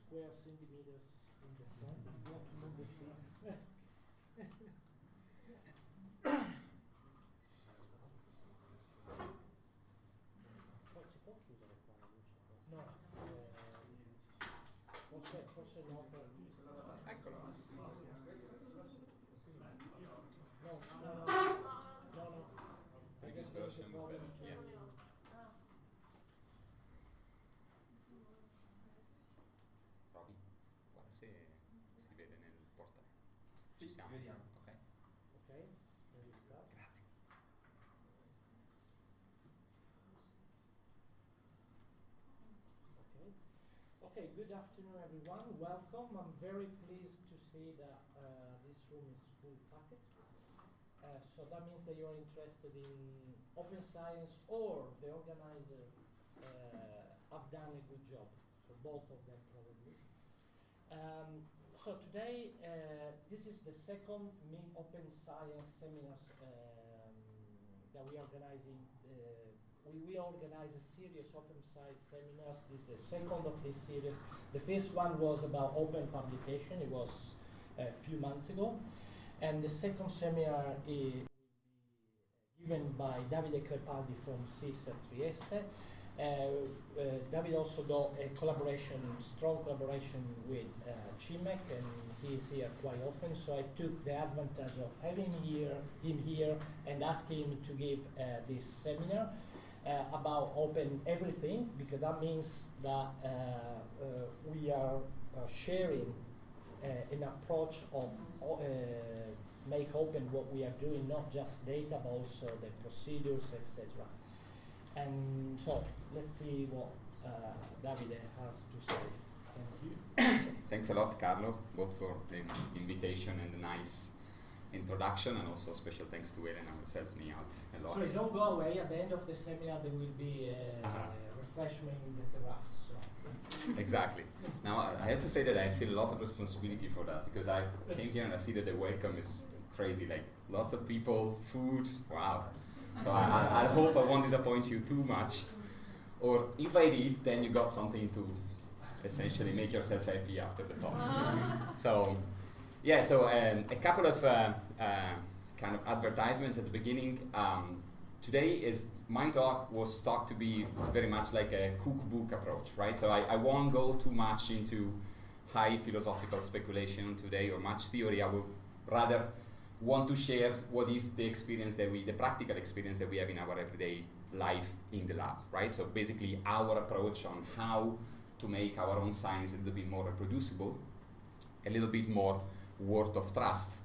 square centimeters in the front if you want to move the seat. Forse può chiudere qua la luce? No, forse no. Eccolo. No. I guess there's a problem. Yeah. Roby, guarda se si vede nel portale. Ci siamo? Vediamo. Ok. Okay, we start. Grazie. Okay, good afternoon everyone, welcome. I'm very pleased to see that this room is full packed. So that means that you're interested in open science or the organizer have done a good job. So both of them probably. So today, this is the second open science seminars that we are organizing. We organize a series of open science seminars. This is the second of this series. The first one was about open publication. It was a few months ago. And the second seminar will be given by Davide Crepaldi from CIS at Trieste. David also got a strong collaboration with CIMeC, and he is here quite often. So I took the advantage of having him here and asking him to give this seminar about open everything, because that means that we are sharing an approach of make open what we are doing, not just data, but also the procedures, etc. And so let's see what Davide has to say. Thank you. Thanks a lot, Carlo, both for the invitation and the nice introduction, and also special thanks to Elena, who's helped me out a lot. Sorry, don't go away. At the end of the seminar, there will be a refreshment in the terrace. So. Exactly. Now, I have to say that I feel a lot of responsibility for that, because I came here and I see that the welcome is crazy, like lots of people, food, wow. So I hope I won't disappoint you too much, or if I did, then you got something to essentially make yourself happy after the talk. So, yeah, so a couple of kind of advertisements at the beginning. Today is my talk was thought to be very much like a cookbook approach, right? So I won't go too much into high philosophical speculation today or much theory. I will rather want to share what is the experience that the practical experience that we have in our everyday life in the lab, right? So basically our approach on how to make our own science a little bit more reproducible, a little bit more worth of trust.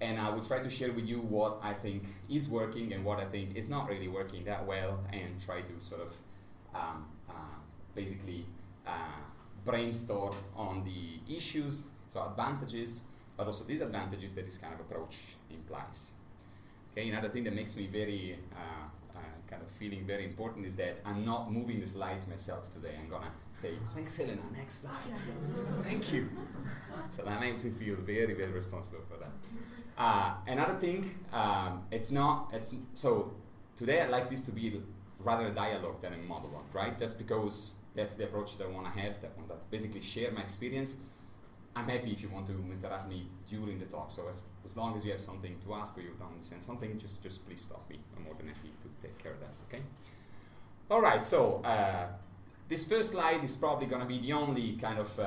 And I will try to share with you what I think is working and what I think is not really working that well, and try to sort of basically brainstorm on the issues, so advantages, but also disadvantages that this kind of approach implies. Okay, another thing that makes me very kind of feeling very important is that I'm not moving the slides myself today. I'm gonna say, thanks Elena, next slide. Thank you. So that makes me feel very, very responsible for that. Another thing, so today I'd like this to be rather a dialogue than a monologue, right? Just because that's the approach that I want to have, that I want to basically share my experience. I'm happy if you want to interact with me during the talk, so as long as you have something to ask or you don't understand something, just please stop me. I'm more than happy to take care of that, okay? All right, so this first slide is probably going to be the only kind of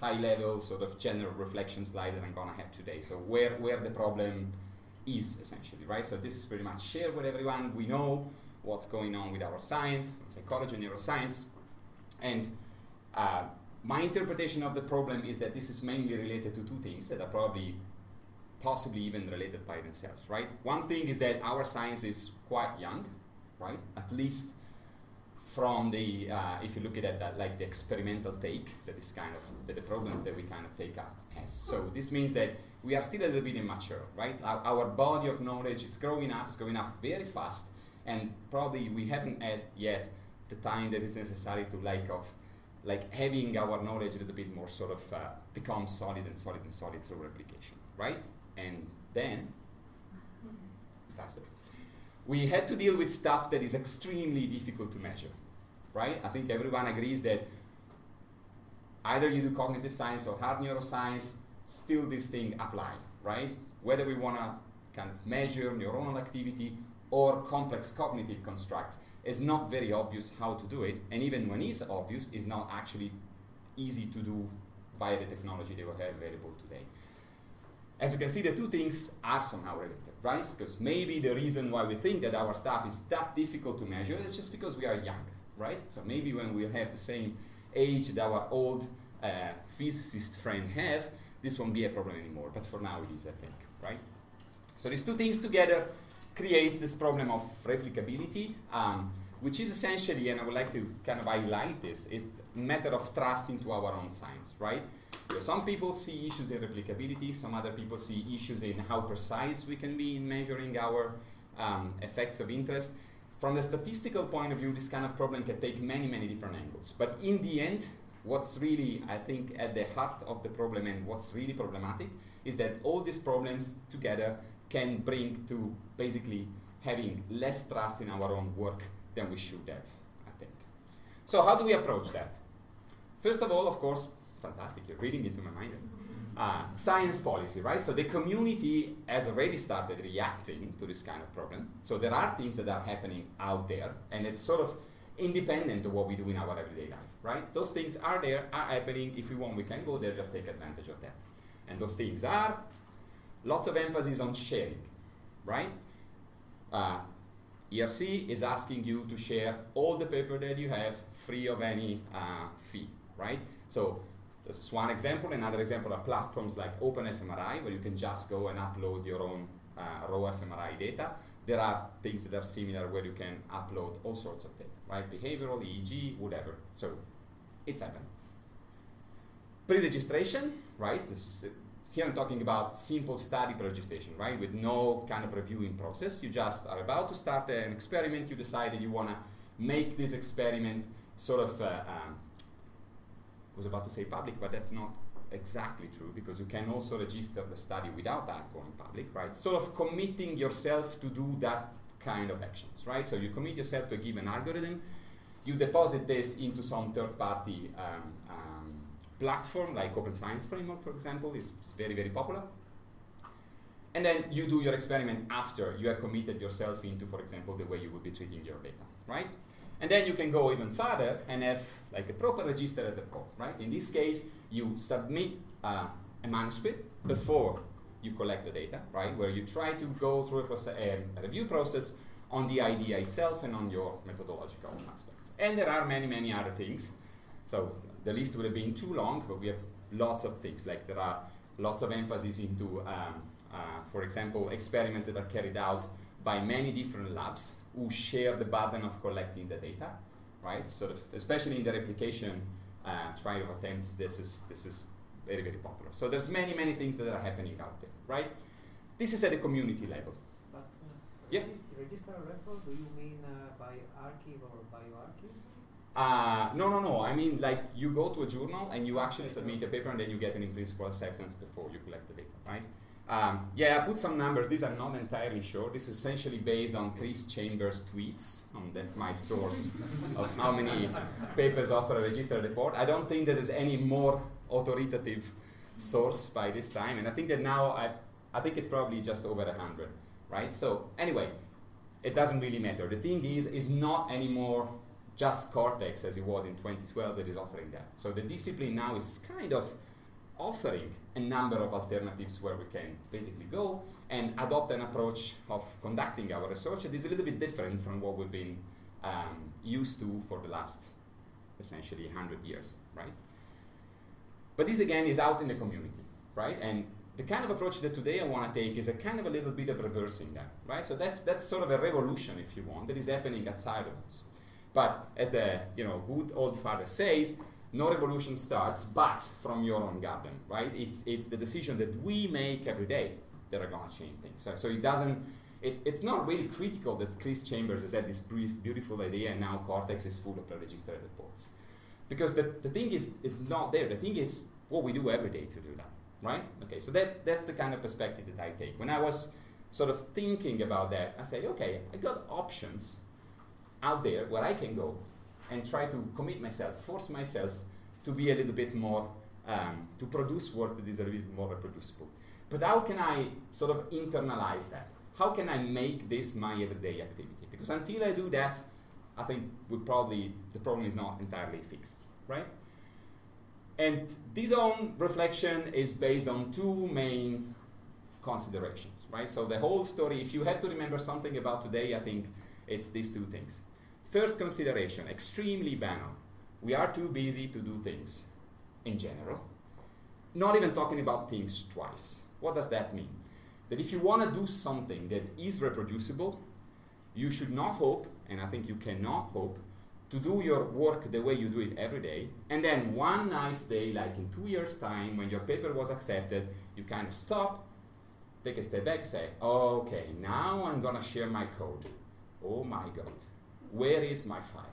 high-level sort of general reflection slide that I'm going to have today. So where the problem is, essentially, right? So this is pretty much shared with everyone. We know what's going on with our science, psychology, neuroscience, and my interpretation of the problem is that this is mainly related to two things that are probably possibly even related by themselves, right? One thing is that our science is quite young, right? At least from the, if you look at that, like the experimental take, that is kind of, the problems that we kind of take up has. So this means that we are still a little bit immature, right? Our body of knowledge is growing up very fast, and probably we haven't had yet the time that is necessary to like having our knowledge a little bit more sort of become solid through replication, right? And then, faster. We had to deal with stuff that is extremely difficult to measure, right? I think everyone agrees that either you do cognitive science or hard neuroscience, still this thing apply, right? Whether we want to kind of measure neuronal activity or complex cognitive constructs, it's not very obvious how to do it, and even when it's obvious, it's not actually easy to do via the technology that we have available today. As you can see, the two things are somehow related, right? Because maybe the reason why we think that our stuff is that difficult to measure is just because we are young, right? So maybe when we'll have the same age that our old physicist friend have, this won't be a problem anymore, but for now it is, I think, right? So these two things together creates this problem of replicability, which is essentially, and I would like to kind of highlight this, it's a matter of trust into our own science, right? Because some people see issues in replicability, some other people see issues in how precise we can be in measuring our effects of interest. From the statistical point of view, this kind of problem can take many, many different angles. But in the end, what's really, I think, at the heart of the problem and what's really problematic is that all these problems together can bring to basically having less trust in our own work than we should have, I think. So how do we approach that? First of all, of course, fantastic, you're reading into my mind. Science policy, right? So the community has already started reacting to this kind of problem. So there are things that are happening out there, and it's sort of independent of what we do in our everyday life, right? Those things are there, are happening. If we want, we can go there, just take advantage of that. And those things are lots of emphasis on sharing, right? ERC is asking you to share all the paper that you have free of any fee, right? So this is one example. Another example are platforms like OpenFMRI, where you can just go and upload your own raw fMRI data. There are things that are similar where you can upload all sorts of data, right? Behavioral, EEG, whatever. So it's happening. Pre-registration, right? Here I'm talking about simple study pre-registration, right? With no kind of reviewing process. You just are about to start an experiment. You decide that you want to make this experiment sort of, I was about to say public, but that's not exactly true, because you can also register the study without that going public, right? Sort of committing yourself to do that kind of actions, right? So you commit yourself to a given algorithm, you deposit this into some third-party platform, like Open Science Framework, for example, is very, very popular. And then you do your experiment after you have committed yourself into, for example, the way you would be treating your data, right? And then you can go even further and have like a proper register at the core, right? In this case, you submit a manuscript before you collect the data, right? Where you try to go through a review process on the idea itself and on your methodological aspects. And there are many, many other things. So the list would have been too long, but we have lots of things. Like there are lots of emphasis into, for example, experiments that are carried out by many different labs who share the burden of collecting the data, right? Sort of, especially in the replication trial of attempts, this is very, very popular. So there's many, many things that are happening out there, right? This is at the community level. But yeah. Register a record, do you mean by archive or bioarchive? No. I mean, like, you go to a journal and you actually submit a paper and then you get an in-principle acceptance before you collect the data, right? Yeah, I put some numbers. These are not entirely sure. This is essentially based on Chris Chambers' tweets. That's my source of how many papers offer a registered report. I don't think there is any more authoritative source by this time. And I think that now, I think it's probably just over 100, right? So anyway, it doesn't really matter. The thing is not anymore just Cortex as it was in 2012 that is offering that. So the discipline now is kind of offering a number of alternatives where we can basically go and adopt an approach of conducting our research that is a little bit different from what we've been used to for the last essentially 100 years, right? But this again is out in the community, right? And the kind of approach that today I want to take is a kind of a little bit of reversing that, right? So that's sort of a revolution, if you want, that is happening outside of us. But as the good old father says, no revolution starts but from your own garden, right? It's the decision that we make every day that are going to change things. So it's not really critical that Chris Chambers has had this beautiful idea and now Cortex is full of pre-registered reports. Because the thing is not there. The thing is what we do every day to do that, right? Okay, so that's the kind of perspective that I take. When I was sort of thinking about that, I say, okay, I got options out there where I can go and try to commit myself, force myself to be a little bit more, to produce work that is a little bit more reproducible. But how can I sort of internalize that? How can I make this my everyday activity? Because until I do that, I think the problem is not entirely fixed, right? And this own reflection is based on two main considerations, right? So the whole story, if you had to remember something about today, I think it's these two things. First consideration, extremely banal. We are too busy to do things in general. Not even talking about things twice. What does that mean? That if you want to do something that is reproducible, you should not hope, and I think you cannot hope, to do your work the way you do it every day, and then one nice day, like in 2 years' time, when your paper was accepted, you kind of stop, take a step back, say, okay, now I'm gonna share my code. Oh my God, where is my file?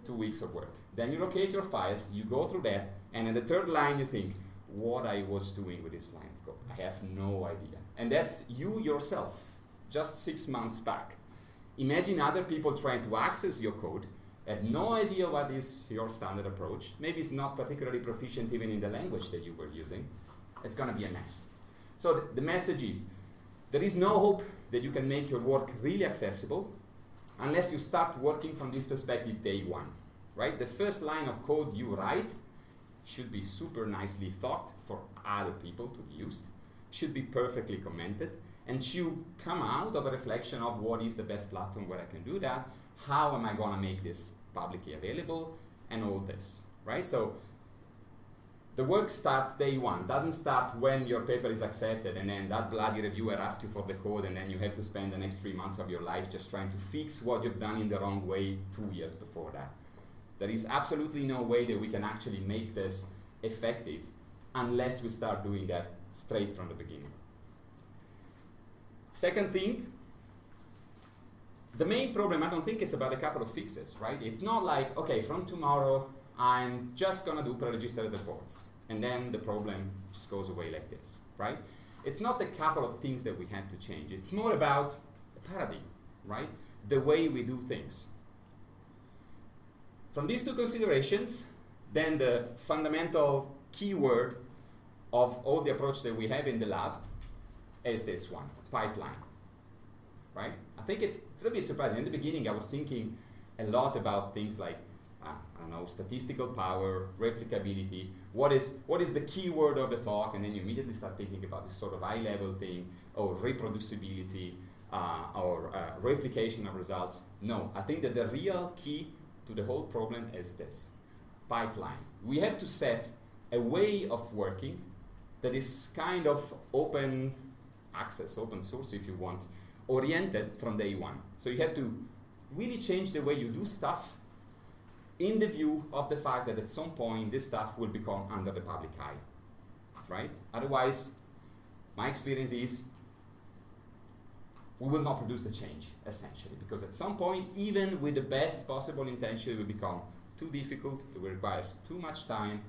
2 weeks of work. Then you locate your files, you go through that, and in the third line you think, what I was doing with this line of code. I have no idea. And that's you yourself, just 6 months back. Imagine other people trying to access your code, had no idea what is your standard approach, maybe it's not particularly proficient even in the language that you were using. It's gonna be a mess. So the message is, there is no hope that you can make your work really accessible unless you start working from this perspective day one, right? The first line of code you write should be super nicely thought for other people to be used, should be perfectly commented, and should come out of a reflection of what is the best platform where I can do that, how am I gonna make this publicly available, and all this, right? So the work starts day one, doesn't start when your paper is accepted and then that bloody reviewer asks you for the code and then you have to spend the next 3 months of your life just trying to fix what you've done in the wrong way 2 years before that. There is absolutely no way that we can actually make this effective unless we start doing that straight from the beginning. Second thing, the main problem, I don't think it's about a couple of fixes, right? It's not like, okay, from tomorrow, I'm just gonna do pre-registered reports, and then the problem just goes away like this, right? It's not a couple of things that we had to change. It's more about a paradigm, right? The way we do things. From these two considerations, then the fundamental keyword of all the approach that we have in the lab is this one, pipeline, right? I think it's a little bit surprising. In the beginning, I was thinking a lot about things like, I don't know, statistical power, replicability, what is the keyword of the talk, and then you immediately start thinking about this sort of high-level thing, or reproducibility, or replication of results. No, I think that the real key to the whole problem is this, pipeline. We have to set a way of working that is kind of open access, open source if you want, oriented from day one. So you have to really change the way you do stuff in the view of the fact that at some point this stuff will become under the public eye, right? Otherwise, my experience is we will not produce the change, essentially, because at some point, even with the best possible intention, it will become too difficult, it will require too much time,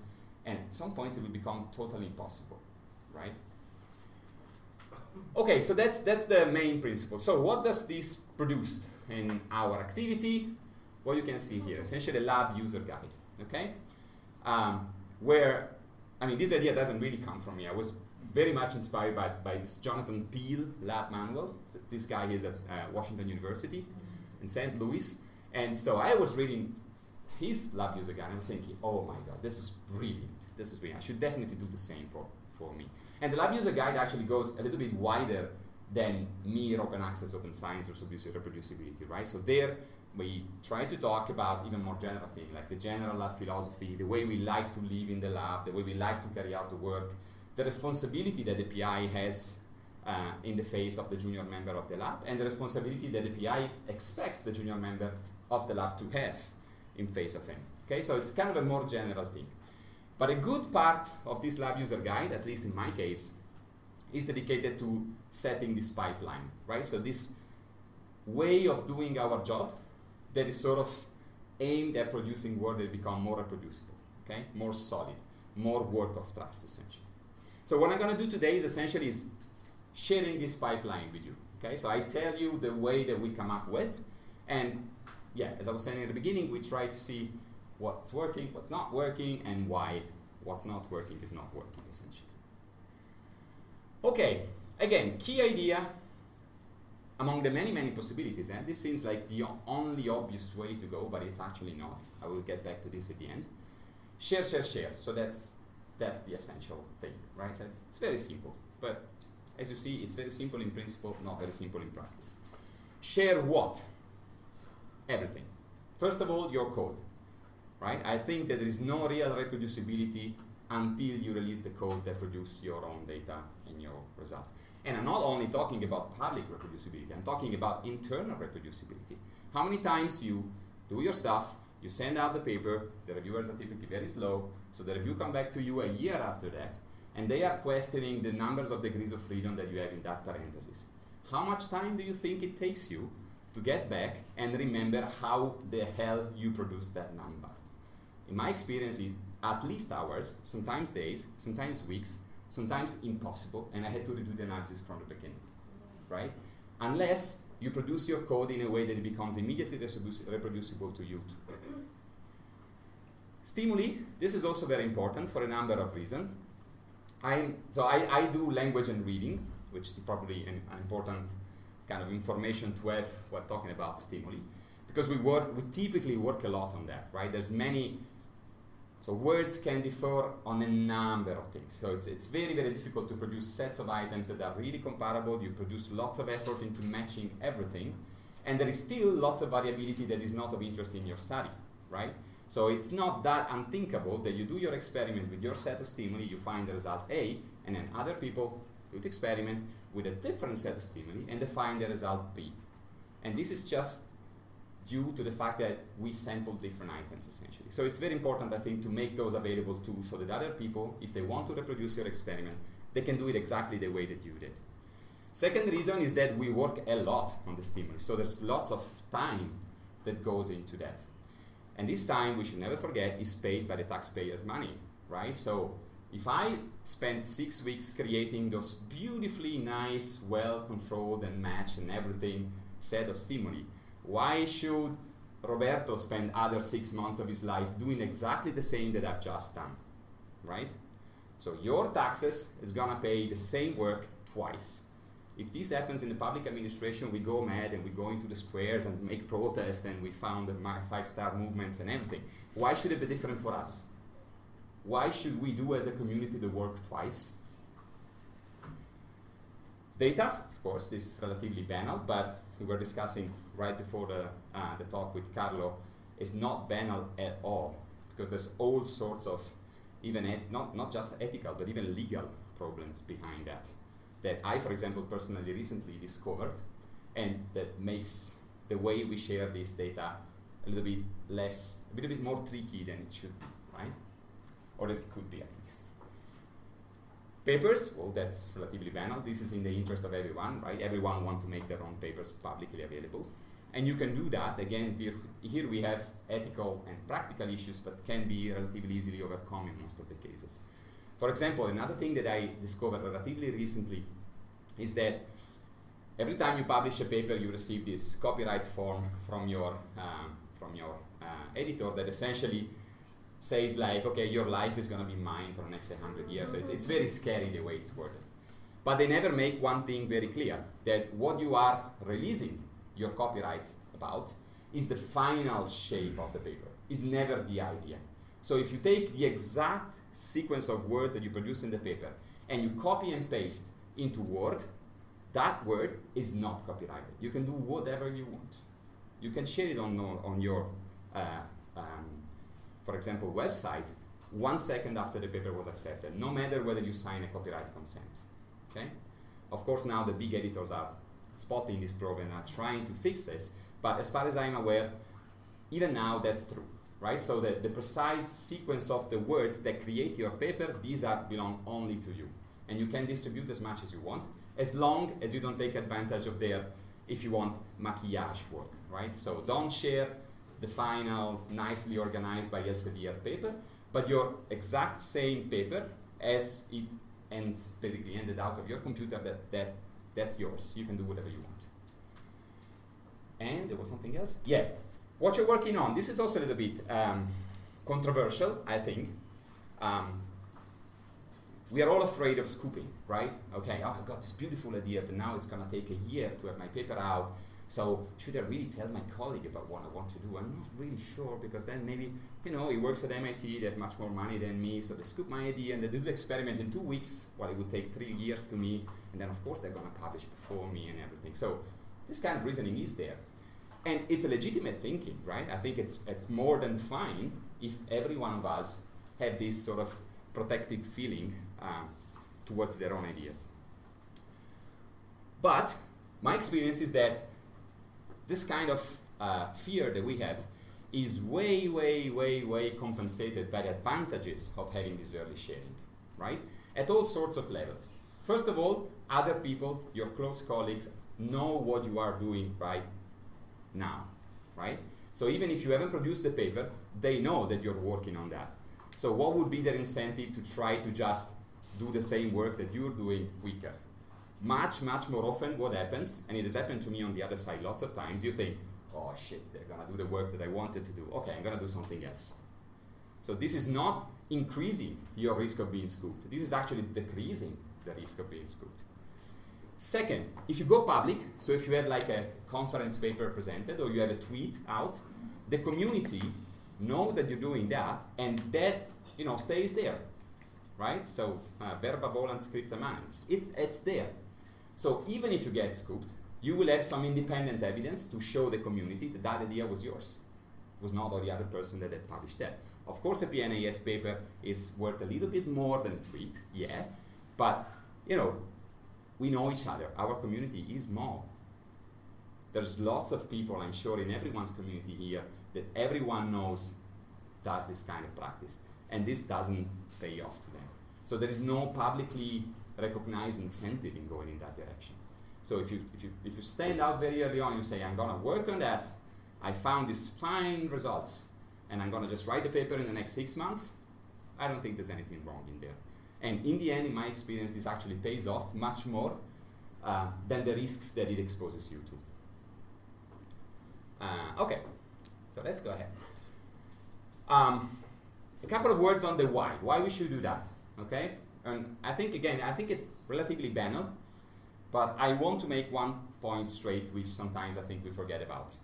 and at some points it will become totally impossible, right? Okay, so that's the main principle. So what does this produce in our activity? What you can see here, essentially a lab user guide, okay? Where, I mean, this idea doesn't really come from me. I was very much inspired by this Jonathan Peele lab manual. So this guy is at Washington University in St. Louis. And so I was reading his lab user guide and I was thinking, oh my God, this is brilliant. This is brilliant. I should definitely do the same for me. And the lab user guide actually goes a little bit wider than mere open access, open science, or reproducibility, right? So there we try to talk about even more general things, like the general lab philosophy, the way we like to live in the lab, the way we like to carry out the work, the responsibility that the PI has in the face of the junior member of the lab, and the responsibility that the PI expects the junior member of the lab to have in face of him. Okay, so it's kind of a more general thing. But a good part of this lab user guide, at least in my case, is dedicated to setting this pipeline, right? So this way of doing our job that is sort of aimed at producing work that become more reproducible, okay? More solid, more worth of trust, essentially. So what I'm gonna do today is essentially is sharing this pipeline with you, okay? So I tell you the way that we come up with, and yeah, as I was saying at the beginning, we try to see what's working, what's not working, and why what's not working is not working, essentially. Okay, again, key idea among the many, many possibilities, and this seems like the only obvious way to go, but it's actually not. I will get back to this at the end. Share, share, share. So that's the essential thing, right? So it's very simple, but as you see, it's very simple in principle, not very simple in practice. Share what? Everything. First of all, your code, right? I think that there is no real reproducibility until you release the code that produces your own data and your results. And I'm not only talking about public reproducibility, I'm talking about internal reproducibility. How many times you do your stuff, you send out the paper, the reviewers are typically very slow, so the review come back to you a year after that, and they are questioning the numbers of degrees of freedom that you have in that parenthesis. How much time do you think it takes you to get back and remember how the hell you produced that number? In my experience, at least hours, sometimes days, sometimes weeks, sometimes impossible, and I had to redo the analysis from the beginning, right? Unless you produce your code in a way that it becomes immediately reproducible to you too. Stimuli, this is also very important for a number of reasons. I do language and reading, which is probably an important kind of information to have while talking about stimuli, because we typically work a lot on that, right? There's many. So words can differ on a number of things. So it's very, very difficult to produce sets of items that are really comparable. You produce lots of effort into matching everything. And there is still lots of variability that is not of interest in your study, right? So it's not that unthinkable that you do your experiment with your set of stimuli, you find the result A, and then other people do the experiment with a different set of stimuli, and they find the result B. And this is just due to the fact that we sample different items, essentially. So it's very important, I think, to make those available too, so that other people, if they want to reproduce your experiment, they can do it exactly the way that you did. Second reason is that we work a lot on the stimuli, so there's lots of time that goes into that. And this time, we should never forget, is paid by the taxpayers' money, right? So if I spent 6 weeks creating those beautifully nice, well-controlled and matched and everything set of stimuli, why should Roberto spend other 6 months of his life doing exactly the same that I've just done, right? So your taxes is gonna pay the same work twice. If this happens in the public administration, we go mad and we go into the squares and make protests and we found the 5-star movements and everything. Why should it be different for us? Why should we do as a community the work twice? Data, of course, this is relatively banal, but we were discussing right before the talk with Carlo, is not banal at all, because there's all sorts of, even not just ethical, but even legal problems behind that I, for example, personally recently discovered, and that makes the way we share this data a little bit more tricky than it should be, right? Or it could be, at least. Papers, well, that's relatively banal. This is in the interest of everyone, right? Everyone wants to make their own papers publicly available. And you can do that. Again, here we have ethical and practical issues, but can be relatively easily overcome in most of the cases. For example, another thing that I discovered relatively recently is that every time you publish a paper, you receive this copyright form from your editor that essentially says like, okay, your life is going to be mine for the next 100 years. So it's very scary the way it's worded. But they never make one thing very clear, that what you are releasing your copyright about is the final shape of the paper, is never the idea. So if you take the exact sequence of words that you produce in the paper and you copy and paste into Word, that word is not copyrighted. You can do whatever you want. You can share it on your for example, website 1 second after the paper was accepted, no matter whether you sign a copyright consent. Okay? Of course, now the big editors are spotting this problem and are trying to fix this, but as far as I'm aware, even now that's true, right? So the precise sequence of the words that create your paper, these belong only to you. And you can distribute as much as you want, as long as you don't take advantage of their, if you want, maquillage work, right? So don't share the final, nicely organized by Elsevier paper, but your exact same paper as it basically ended out of your computer, that's yours. You can do whatever you want. And there was something else? Yeah, what you're working on. This is also a little bit controversial, I think. We are all afraid of scooping, right? Okay, oh, I got this beautiful idea, but now it's gonna take a year to have my paper out. So should I really tell my colleague about what I want to do? I'm not really sure, because then maybe, you know, he works at MIT, they have much more money than me, so they scoop my idea and they do the experiment in 2 weeks, while it would take 3 years to me, and then of course they're gonna publish before me and everything. So this kind of reasoning is there. And it's a legitimate thinking, right? I think it's more than fine if every one of us have this sort of protective feeling towards their own ideas. But my experience is that this kind of fear that we have is way, way, way, way compensated by the advantages of having this early sharing, right? At all sorts of levels. First of all, other people, your close colleagues, know what you are doing right now, right? So even if you haven't produced the paper, they know that you're working on that. So what would be their incentive to try to just do the same work that you're doing quicker? Much, much more often what happens, and it has happened to me on the other side lots of times, you think, oh shit, they're gonna do the work that I wanted to do. Okay, I'm gonna do something else. So this is not increasing your risk of being scooped. This is actually decreasing the risk of being scooped. Second, if you go public, so if you have like a conference paper presented or you have a tweet out, the community knows that you're doing that, and that, you know, stays there, right? So verba volant scripta manens. It's there. So even if you get scooped, you will have some independent evidence to show the community that that idea was yours. It was not the other person that had published that. Of course, a PNAS paper is worth a little bit more than a tweet, yeah, but, you know, we know each other. Our community is small. There's lots of people, I'm sure, in everyone's community here that everyone knows does this kind of practice, and this doesn't pay off to them. So there is no publicly recognized incentive in going in that direction. So if you stand out very early on, you say, I'm gonna work on that, I found these fine results, and I'm gonna just write the paper in the next 6 months, I don't think there's anything wrong in there. And in the end, in my experience, this actually pays off much more than the risks that it exposes you to. Okay, so let's go ahead. A couple of words on the why we should do that, okay? And I think it's relatively banal, but I want to make one point straight, which sometimes I think we forget about.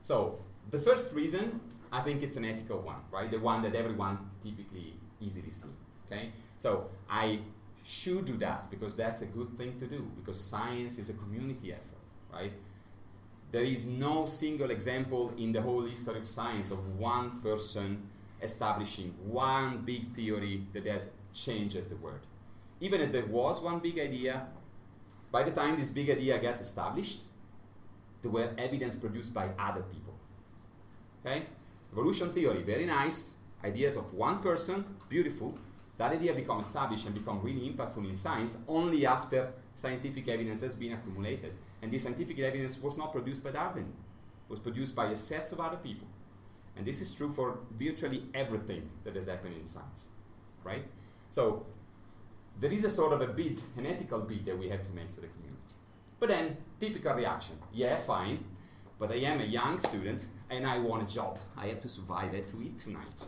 So the first reason, I think it's an ethical one, right? The one that everyone typically easily sees, okay? So I should do that because that's a good thing to do, because science is a community effort, right? There is no single example in the whole history of science of one person establishing one big theory that has changed the world. Even if there was one big idea, by the time this big idea gets established, there were evidence produced by other people. Okay? Evolution theory, very nice. Ideas of one person, beautiful. That idea become established and become really impactful in science only after scientific evidence has been accumulated. And this scientific evidence was not produced by Darwin. It was produced by a set of other people. And this is true for virtually everything that has happened in science, right? So there is a sort of a bid, an ethical bid that we have to make to the community. But then, typical reaction, yeah, fine, but I am a young student and I want a job. I have to survive, I have to eat tonight,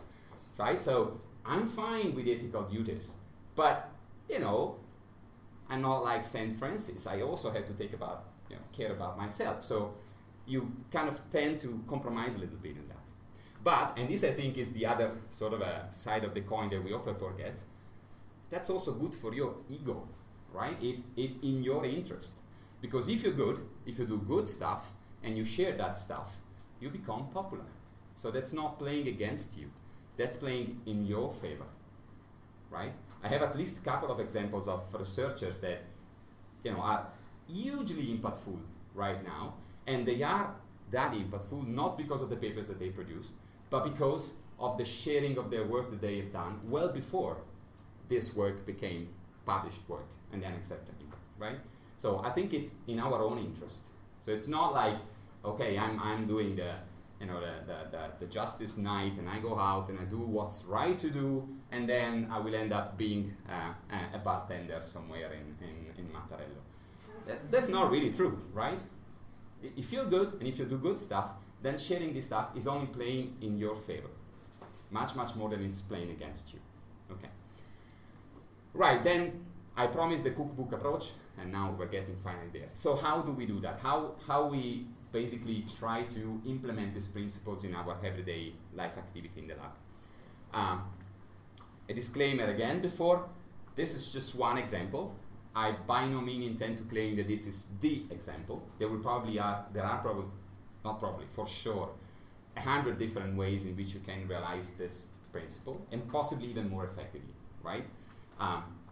right? So I'm fine with ethical duties, but, you know, I'm not like St. Francis. I also have to care about myself. So you kind of tend to compromise a little bit in that. But, and this I think is the other sort of a side of the coin that we often forget, that's also good for your ego, right? It's in your interest. Because if you're good, if you do good stuff, and you share that stuff, you become popular. So that's not playing against you. That's playing in your favor, right? I have at least a couple of examples of researchers that, you know, are hugely impactful right now, and they are that impactful not because of the papers that they produce, but because of the sharing of their work that they have done well before this work became published work and then accepted, right? So I think it's in our own interest. So it's not like, okay, I'm doing the justice night and I go out and I do what's right to do, and then I will end up being a bartender somewhere in Mattarello. That's not really true, right? If you're good and if you do good stuff, then sharing this stuff is only playing in your favor. much more than it's playing against you. Okay. Right, then I promised the cookbook approach, and now we're getting finally there. So how do we do that? How we basically try to implement these principles in our everyday life activity in the lab. A disclaimer again before, this is just one example. I by no means intend to claim that this is the example. There are probably, for sure, 100 different ways in which you can realize this principle, and possibly even more effectively, right?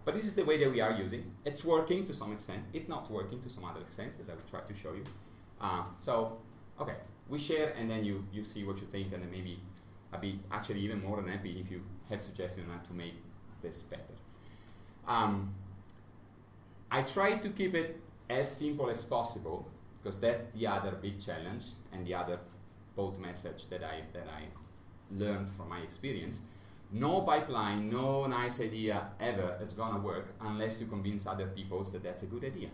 But this is the way that we are using. It's working to some extent. It's not working to some other extent, as I will try to show you. So, okay, we share, and then you see what you think, and then maybe I'll be actually even more than happy if you have suggestions on how to make this better. I try to keep it as simple as possible, because that's the other big challenge and the other bold message that I learned from my experience. No pipeline, no nice idea ever is gonna work unless you convince other people that that's a good idea.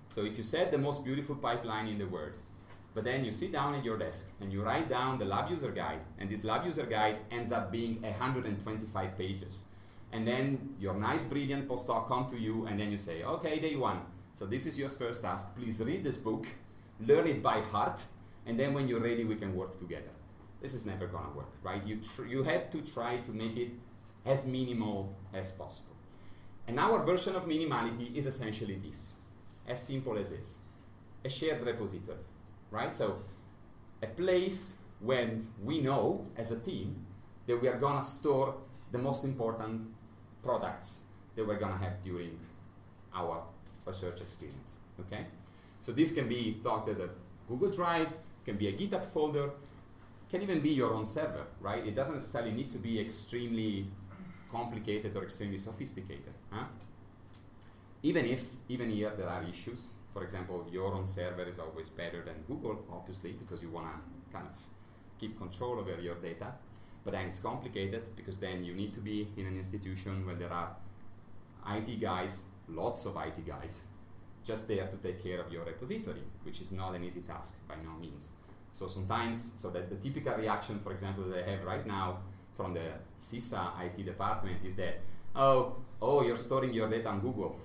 So if you set the most beautiful pipeline in the world, but then you sit down at your desk and you write down the lab user guide, and this lab user guide ends up being 125 pages. And then your nice, brilliant postdoc come to you, and then you say, okay, day one, so this is your first task. Please read this book, learn it by heart, and then when you're ready, we can work together. This is never gonna work, right? You have to try to make it as minimal as possible. And our version of minimality is essentially this, as simple as is. A shared repository, right? So a place when we know as a team that we are gonna store the most important products that we're gonna have during our research experience, okay? So this can be thought as a Google Drive, can be a GitHub folder, can even be your own server, right? It doesn't necessarily need to be extremely complicated or extremely sophisticated, huh? Even here there are issues. For example, your own server is always better than Google, obviously, because you wanna kind of keep control over your data. But then it's complicated because then you need to be in an institution where there are IT guys, lots of IT guys, just there to take care of your repository, which is not an easy task by no means. So sometimes, so that the typical reaction, for example, that I have right now from the CISA IT department is that, oh, you're storing your data on Google.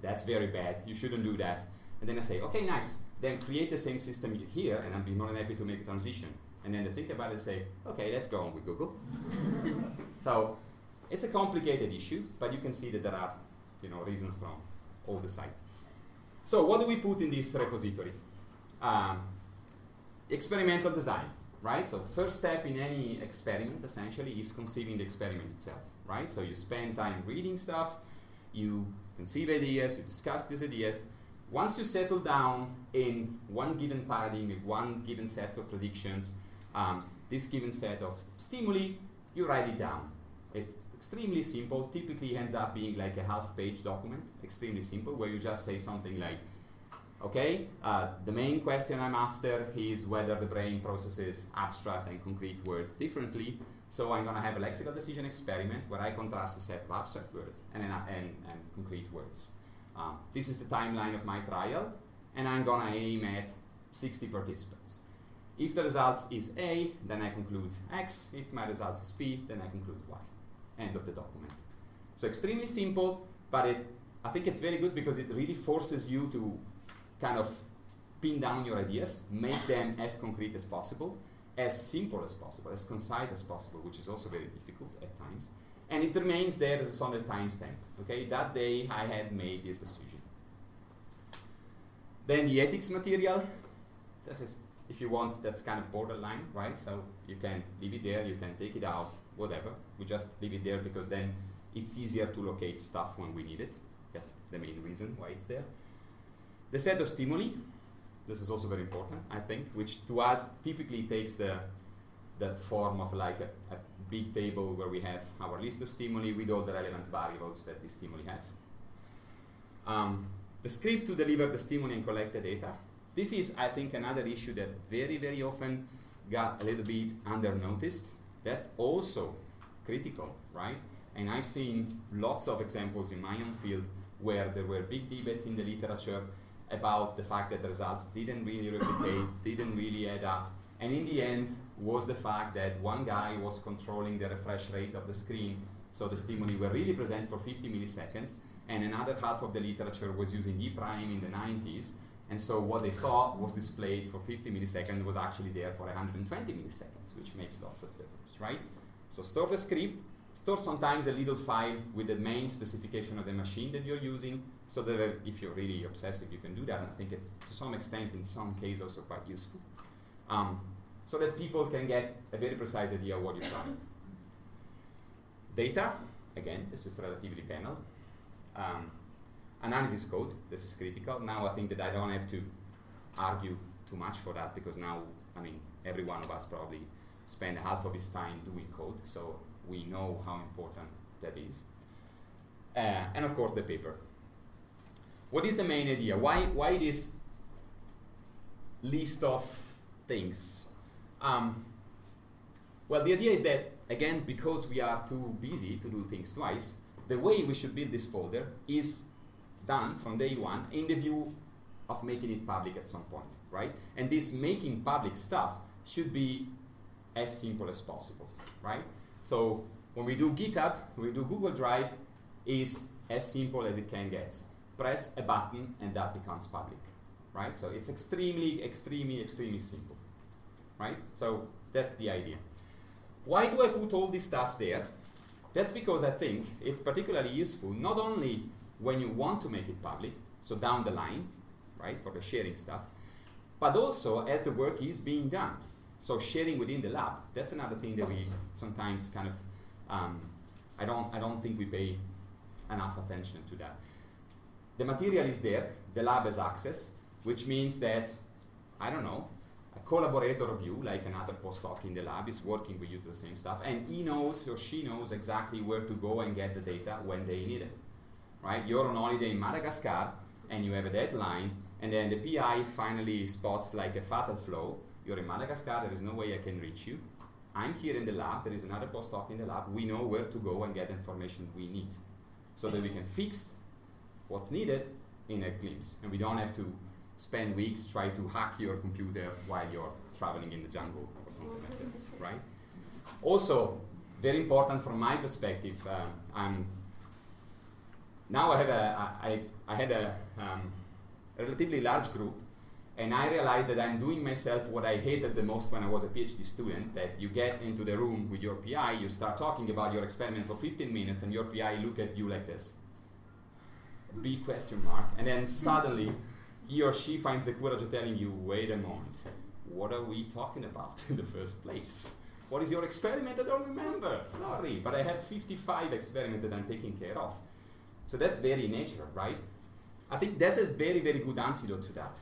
That's very bad. You shouldn't do that. And then I say, okay, nice. Then create the same system here, and I'll be more than happy to make a transition. And then they think about it and say, okay, let's go on with Google. So it's a complicated issue, but you can see that there are, reasons from all the sides. So what do we put in this repository? Experimental design, right? So first step in any experiment essentially is conceiving the experiment itself, right? So you spend time reading stuff, you conceive ideas, you discuss these ideas. Once you settle down in one given paradigm, one given set of predictions, this given set of stimuli, you write it down. It's extremely simple, typically ends up being like a half-page document, extremely simple, where you just say something like, okay, the main question I'm after is whether the brain processes abstract and concrete words differently, so I'm going to have a lexical decision experiment where I contrast a set of abstract words and concrete words. This is the timeline of my trial, and I'm going to aim at 60 participants. If the results is A, then I conclude X. If my results is B, then I conclude Y. End of the document. So extremely simple, but I think it's very good because it really forces you to kind of pin down your ideas, make them as concrete as possible, as simple as possible, as concise as possible, which is also very difficult at times. And it remains there as a solid timestamp. Okay, that day I had made this decision. Then the ethics material. This is, if you want, that's kind of borderline, right? So you can leave it there, you can take it out, whatever. We just leave it there because then it's easier to locate stuff when we need it. That's the main reason why it's there. The set of stimuli. This is also very important, I think, which to us typically takes the form of like a big table where we have our list of stimuli with all the relevant variables that these stimuli have. The script to deliver the stimuli and collect the data. This is, I think, another issue that very, very often got a little bit under-noticed. That's also critical, right? And I've seen lots of examples in my own field where there were big debates in the literature about the fact that the results didn't really replicate, didn't really add up. And in the end, was the fact that one guy was controlling the refresh rate of the screen, so the stimuli were really present for 50 milliseconds, and another half of the literature was using E prime in the 90s, and so what they thought was displayed for 50 milliseconds was actually there for 120 milliseconds, which makes lots of difference, right? So store the script, store sometimes a little file with the main specification of the machine that you're using, so that if you're really obsessive, you can do that, and I think it's to some extent, in some cases, also quite useful. So that people can get a very precise idea of what you're trying. Data, again, this is relatively banal. Analysis code, this is critical. Now I think that I don't have to argue too much for that, because now, I mean, every one of us probably spend half of his time doing code, so we know how important that is. And of course the paper. What is the main idea? Why this list of things? Well, the idea is that, again, because we are too busy to do things twice, the way we should build this folder is done from day one in the view of making it public at some point, right? And this making public stuff should be as simple as possible, right? So when we do GitHub, when we do Google Drive, is as simple as it can get. Press a button and that becomes public, right? So it's extremely, extremely, extremely simple, right? So that's the idea. Why do I put all this stuff there? That's because I think it's particularly useful not only when you want to make it public, so down the line, right, for the sharing stuff, but also as the work is being done. So sharing within the lab, that's another thing that we sometimes kind of, I don't think we pay enough attention to that. The material is there, the lab has access, which means that, I don't know, a collaborator of you, like another postdoc in the lab, is working with you to the same stuff, and he knows or she knows exactly where to go and get the data when they need it, right? You're on holiday in Madagascar, and you have a deadline, and then the PI finally spots like a fatal flaw. You're in Madagascar, there is no way I can reach you. I'm here in the lab, there is another postdoc in the lab, we know where to go and get the information we need, so that we can fix what's needed in a glimpse, and we don't have to spend weeks trying to hack your computer while you're traveling in the jungle or something like this, right? Also, very important from my perspective, now I had a relatively large group, and I realized that I'm doing myself what I hated the most when I was a PhD student, that you get into the room with your PI, you start talking about your experiment for 15 minutes, and your PI look at you like this. Big question mark, and then suddenly he or she finds the courage of telling you, wait a moment, what are we talking about in the first place? What is your experiment? I don't remember, sorry, but I have 55 experiments that I'm taking care of. So that's very natural, right? I think that's a very, very good antidote to that.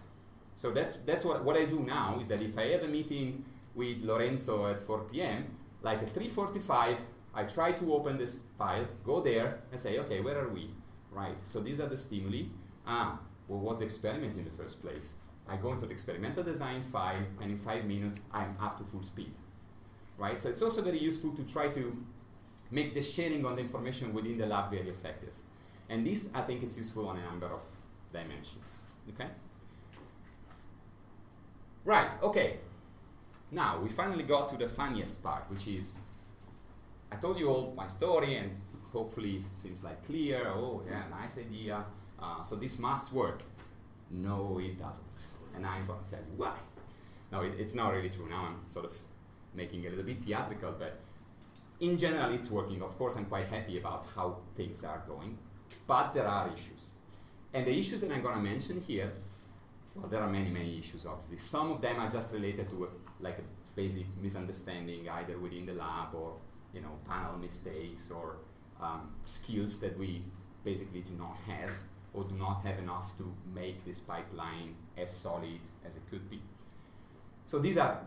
So that's what I do now, is that if I have a meeting with Lorenzo at 4 p.m., like at 3:45, I try to open this file, go there, and say, okay, where are we? Right, so these are the stimuli. What was the experiment in the first place? I go into the experimental design file, and in 5 minutes, I'm up to full speed. Right, so it's also very useful to try to make the sharing on the information within the lab very effective. And this, I think, is useful on a number of dimensions. Okay? Right, okay. Now, we finally got to the funniest part, which is, I told you all my story, and hopefully it seems like clear. Oh, yeah, nice idea. So this must work. No, it doesn't. And I'm going to tell you why. No, it's not really true. Now I'm sort of making it a little bit theatrical, but in general it's working. Of course, I'm quite happy about how things are going, but there are issues. And the issues that I'm going to mention here, well, there are many, many issues, obviously. Some of them are just related to like a basic misunderstanding, either within the lab or, you know, panel mistakes or skills that we basically do not have or do not have enough to make this pipeline as solid as it could be. So these are,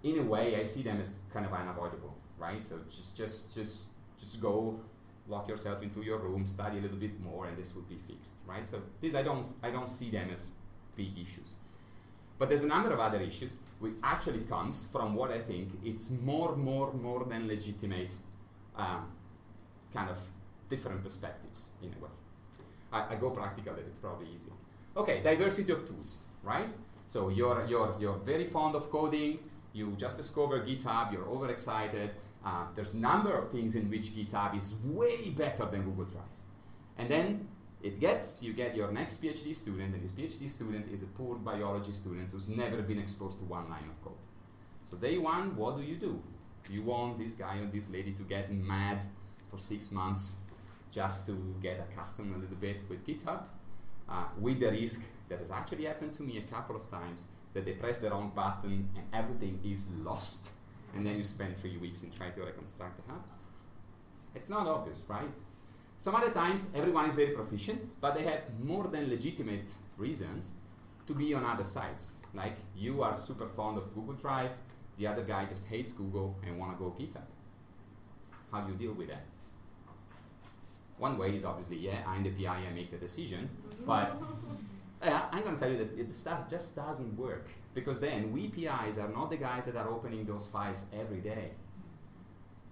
in a way, I see them as kind of unavoidable, right? So just go, lock yourself into your room, study a little bit more, and this will be fixed, right? So these I don't see them as big issues. But there's a number of other issues which actually comes from what I think it's more than legitimate kind of different perspectives in a way. I go practical, that it's probably easy. Okay, diversity of tools, right? So you're very fond of coding, You just discover GitHub, you're overexcited. There's a number of things in which GitHub is way better than Google Drive. And then you get your next PhD student, and this PhD student is a poor biology student who's never been exposed to one line of code. So day one, what do? You want this guy or this lady to get mad for 6 months just to get accustomed a little bit with GitHub, with the risk that has actually happened to me a couple of times, that they press the wrong button and everything is lost, and then you spend 3 weeks in trying to reconstruct the hub. It's not obvious, right? Some other times everyone is very proficient, but they have more than legitimate reasons to be on other sides. Like you are super fond of Google Drive, the other guy just hates Google and want to go GitHub. How do you deal with that? One way is obviously, I'm the PI, I make the decision, but I'm going to tell you that it just doesn't work, because then we PIs are not the guys that are opening those files every day.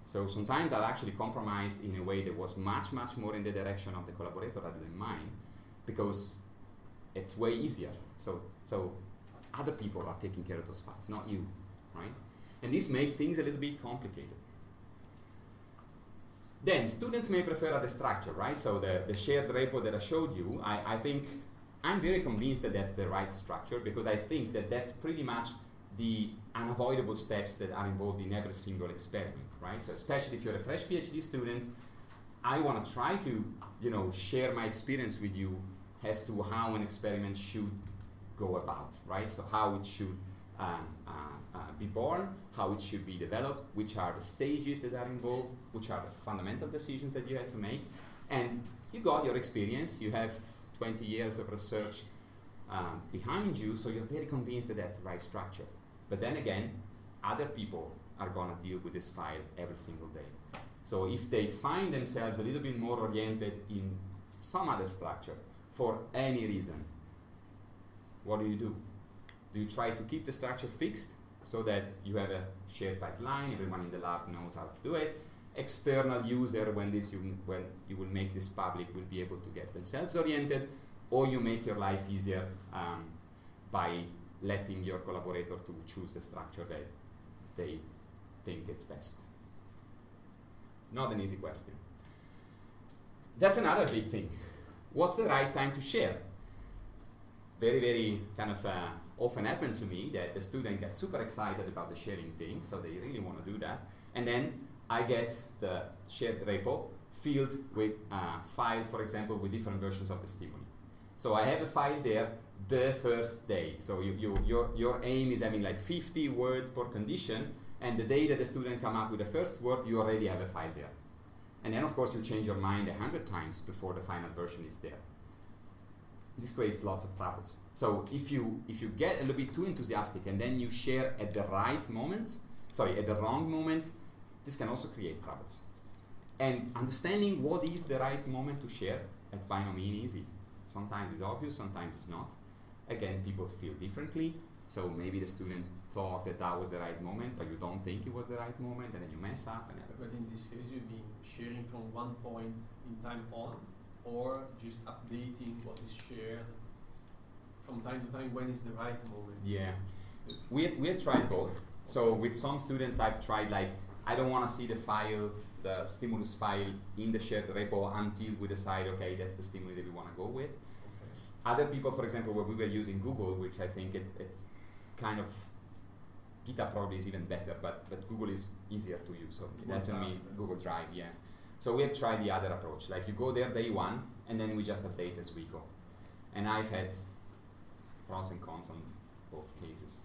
So sometimes I've actually compromised in a way that was much, much more in the direction of the collaborator rather than mine, because it's way easier. So other people are taking care of those files, not you, right? And this makes things a little bit complicated. Then students may prefer other structure, right? So the shared repo that I showed you, I think I'm very convinced that that's the right structure, because I think that that's pretty much the unavoidable steps that are involved in every single experiment, right? So especially if you're a fresh PhD student, I want to try to, share my experience with you as to how an experiment should go about, right? So how it should be born, how it should be developed, which are the stages that are involved, which are the fundamental decisions that you have to make. And you got your experience, you have 20 years of research behind you, so you're very convinced that that's the right structure. But then again, other people are going to deal with this file every single day. So if they find themselves a little bit more oriented in some other structure for any reason, what do? Do you try to keep the structure fixed so that you have a shared pipeline, everyone in the lab knows how to do it? External user, when you will make this public, will be able to get themselves oriented, or you make your life easier by letting your collaborator to choose the structure that they think it's best. Not an easy question. That's another big thing. What's the right time to share? Very, very kind of often happen to me that the student gets super excited about the sharing thing, so they really want to do that, and then I get the shared repo filled with file, for example, with different versions of the stimuli. So I have a file there the first day. So your aim is having like 50 words per condition, and the day that the student come up with the first word, you already have a file there. And then of course you change your mind 100 times before the final version is there. This creates lots of troubles. So if you get a little bit too enthusiastic and then you share at the wrong moment, this can also create troubles. And understanding what is the right moment to share, it's by no means easy. Sometimes it's obvious, sometimes it's not. Again, people feel differently. So maybe the student thought that was the right moment, but you don't think it was the right moment, and then you mess up. But in this case, you mean sharing from one point in time on, or just updating what is shared from time to time when is the right moment? Yeah, we had tried both. So with some students, I've tried I don't want to see the stimulus file in the shared repo until we decide, okay, that's the stimuli that we want to go with. Okay. Other people, for example, where we were using Google, which I think it's kind of, GitHub probably is even better, but Google is easier to use. So definitely Google Drive, yeah. So we have tried the other approach. You go there day one, and then we just update as we go. And I've had pros and cons on both cases.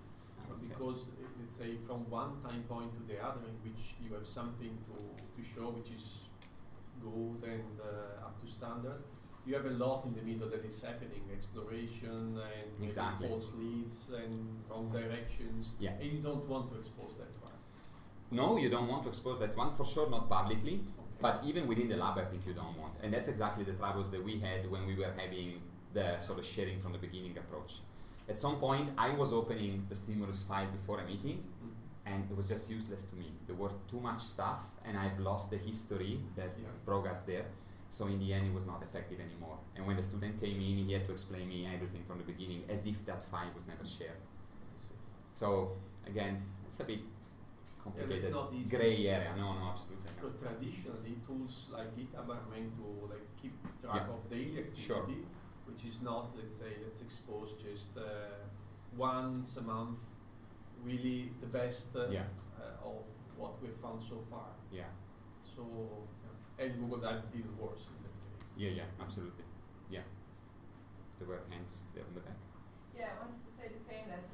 Because let's say from one time point to the other in which you have something to show which is good and up to standard, you have a lot in the middle that is happening, exploration and exactly. false leads and wrong directions, yeah. And you don't want to expose that one. No, you don't want to expose that one, for sure not publicly, but even within the lab I think you don't want. And that's exactly the troubles that we had when we were having the sort of sharing from the beginning approach. At some point, I was opening the stimulus file before a meeting, and it was just useless to me. There was too much stuff, and I've lost the history that brought us there. So in the end, it was not effective anymore. And when the student came in, he had to explain me everything from the beginning, as if that file was never shared. So again, it's a bit complicated, not easy. gray area. No, absolutely So not. traditionally, tools like GitHub are meant to like keep track Yeah. of daily activity, Sure. which is not, let's expose just once a month, really the best Yeah. of what we've found so far. Yeah, So, and Google Drive didn't worse in that case. yeah, absolutely. Yeah, there were hands there in the back. Yeah, I wanted to say the same, that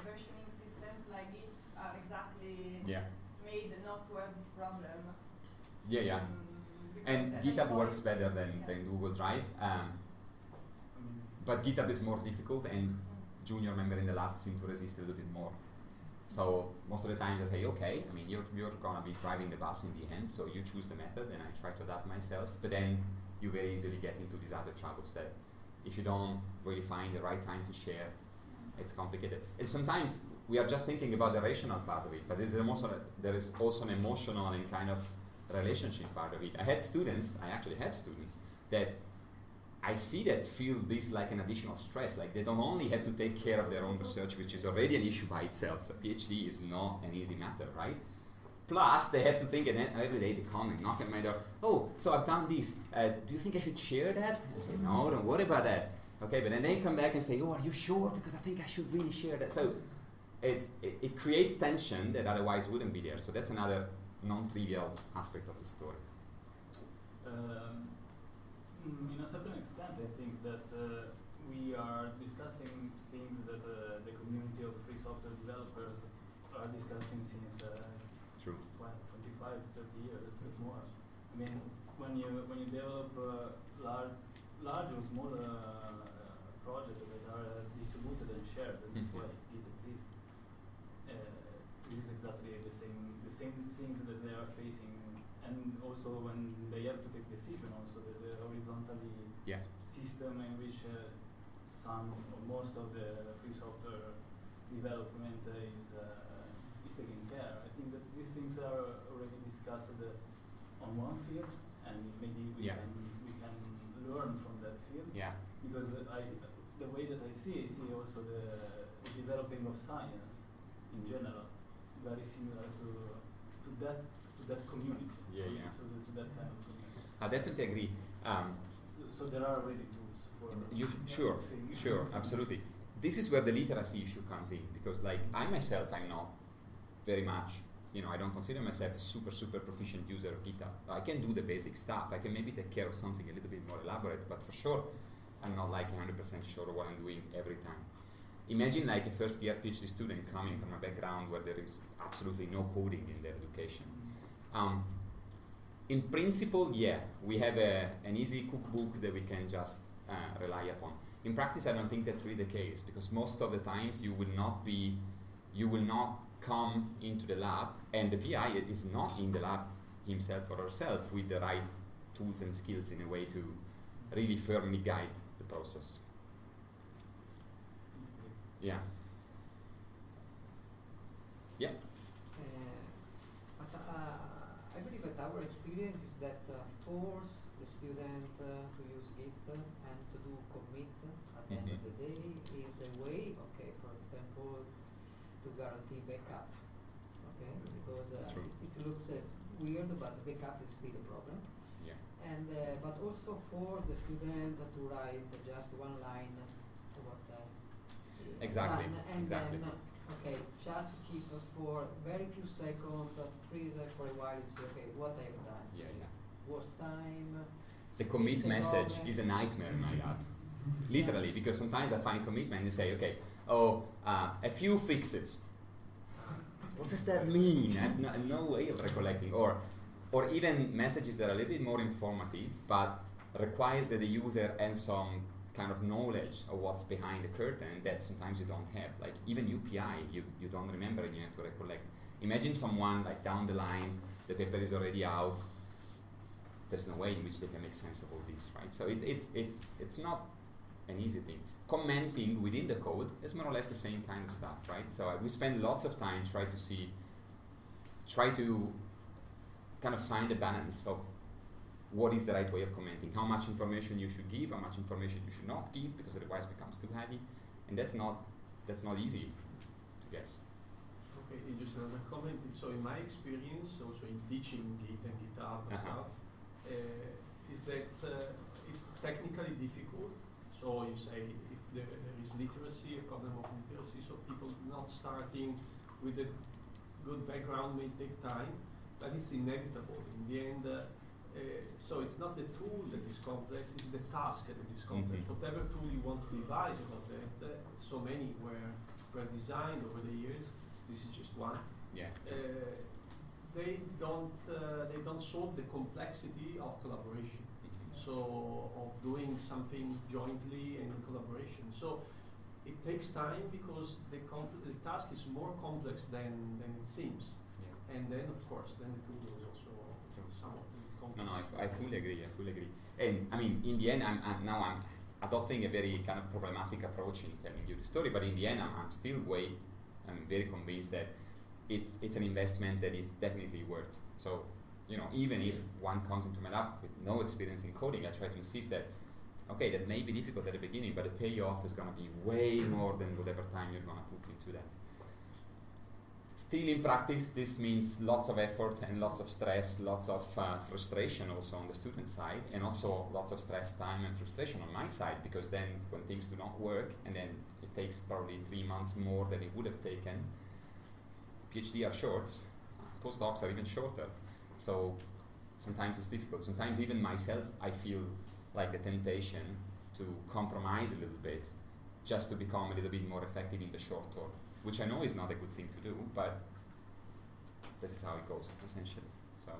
versioning systems like Git are exactly Yeah, made not to have this problem. yeah. Because And I GitHub know works it- better yeah. than Google Drive, but GitHub is more difficult, and junior member in the lab seem to resist a little bit more. So most of the times I say, okay, I mean you're gonna be driving the bus in the end, so you choose the method, and I try to adapt myself. But then you very easily get into these other troubles that if you don't really find the right time to share, it's complicated. And sometimes we are just thinking about the rational part of it, but there is also an emotional and kind of relationship part of it. I actually have students that I see that feel this like an additional stress, like they don't only have to take care of their own research, which is already an issue by itself. So PhD is not an easy matter, right? Plus, they have to think, and every day they come and knock at my door. Oh, so I've done this. Do you think I should share that? I say, no, don't worry about that. Okay, but then they come back and say, oh, are you sure? Because I think I should really share that. So it creates tension that otherwise wouldn't be there. So that's another non-trivial aspect of the story. In a certain extent, I think that we are discussing things that the community of free software developers are discussing since True. 25, 30 years, more. I mean, when you develop large or small projects that are distributed and shared, and that's why Git exists. This is exactly the same things that they are facing, and also when they have to take decision, also the horizontally system in which some or most of the free software development is taken care. I think that these things are already discussed on one field, and maybe we can learn from that field. Yeah. Because the way that I see also the developing of science in general very similar to that community. To that kind of community. I definitely agree. So there are already tools for Sure, absolutely. This is where the literacy issue comes in, because like I myself, I'm not very much, I don't consider myself a super proficient user of GitHub. I can do the basic stuff. I can maybe take care of something a little bit more elaborate, but for sure, I'm not like 100% sure of what I'm doing every time. Imagine like a first year PhD student coming from a background where there is absolutely no coding in their education. In principle, we have an easy cookbook that we can just rely upon. In practice, I don't think that's really the case, because most of the times you will not come into the lab, and the PI is not in the lab himself or herself with the right tools and skills in a way to really firmly guide the process. Yeah. But I believe that our experience is that force the student to use Git and to do commit at the end of the day is a way, for example, to guarantee backup. Because it looks weird, but backup is still a problem. Yeah. And but also for the student to write just one line what Exactly. done, and Exactly. then just keep for very few seconds, freeze for a while, and say what I have done. Worst time. The commit message is a nightmare in my lab. Literally, because sometimes I find commitment and you say, a few fixes. What does that mean? I have no way of recollecting. Or even messages that are a little bit more informative, but requires that the user has some kind of knowledge of what's behind the curtain that sometimes you don't have. Like even UPI, you don't remember and you have to recollect. Imagine someone like down the line, the paper is already out. There's no way in which they can make sense of all this, right? So it's not an easy thing. Commenting within the code is more or less the same kind of stuff, right? So we spend lots of time try to kind of find a balance of what is the right way of commenting, how much information you should give, how much information you should not give, because otherwise it becomes too heavy, and that's not easy, to guess. Okay, and just another comment. So in my experience, also in teaching Git and GitHub and stuff, is that it's technically difficult. So you say if there is literacy, a problem of literacy, so people not starting with a good background may take time, but it's inevitable. In the end, so it's not the tool that is complex, it's the task that is complex. Whatever tool you want to devise about that, so many were designed over the years. This is just one. Yeah. They don't solve the complexity of collaboration. So of doing something jointly and in collaboration. So it takes time because the task is more complex than it seems. Yeah. And then of course, then the tool is also somewhat complex. No, I fully agree. And I mean, in the end, I'm adopting a very kind of problematic approach in telling you the story. But in the end, I'm very convinced that it's an investment that is definitely worth. So, you know, even if one comes into my lab with no experience in coding, I try to insist that, okay, that may be difficult at the beginning, but the payoff is going to be way more than whatever time you're going to put into that. Still in practice, this means lots of effort and lots of stress, lots of frustration also on the student side, and also lots of stress, time, and frustration on my side, because then when things do not work, and then it takes probably 3 months more than it would have taken. PhD are short, postdocs are even shorter. So sometimes it's difficult. Sometimes even myself, I feel like the temptation to compromise a little bit just to become a little bit more effective in the short term, which I know is not a good thing to do, but this is how it goes, essentially. So,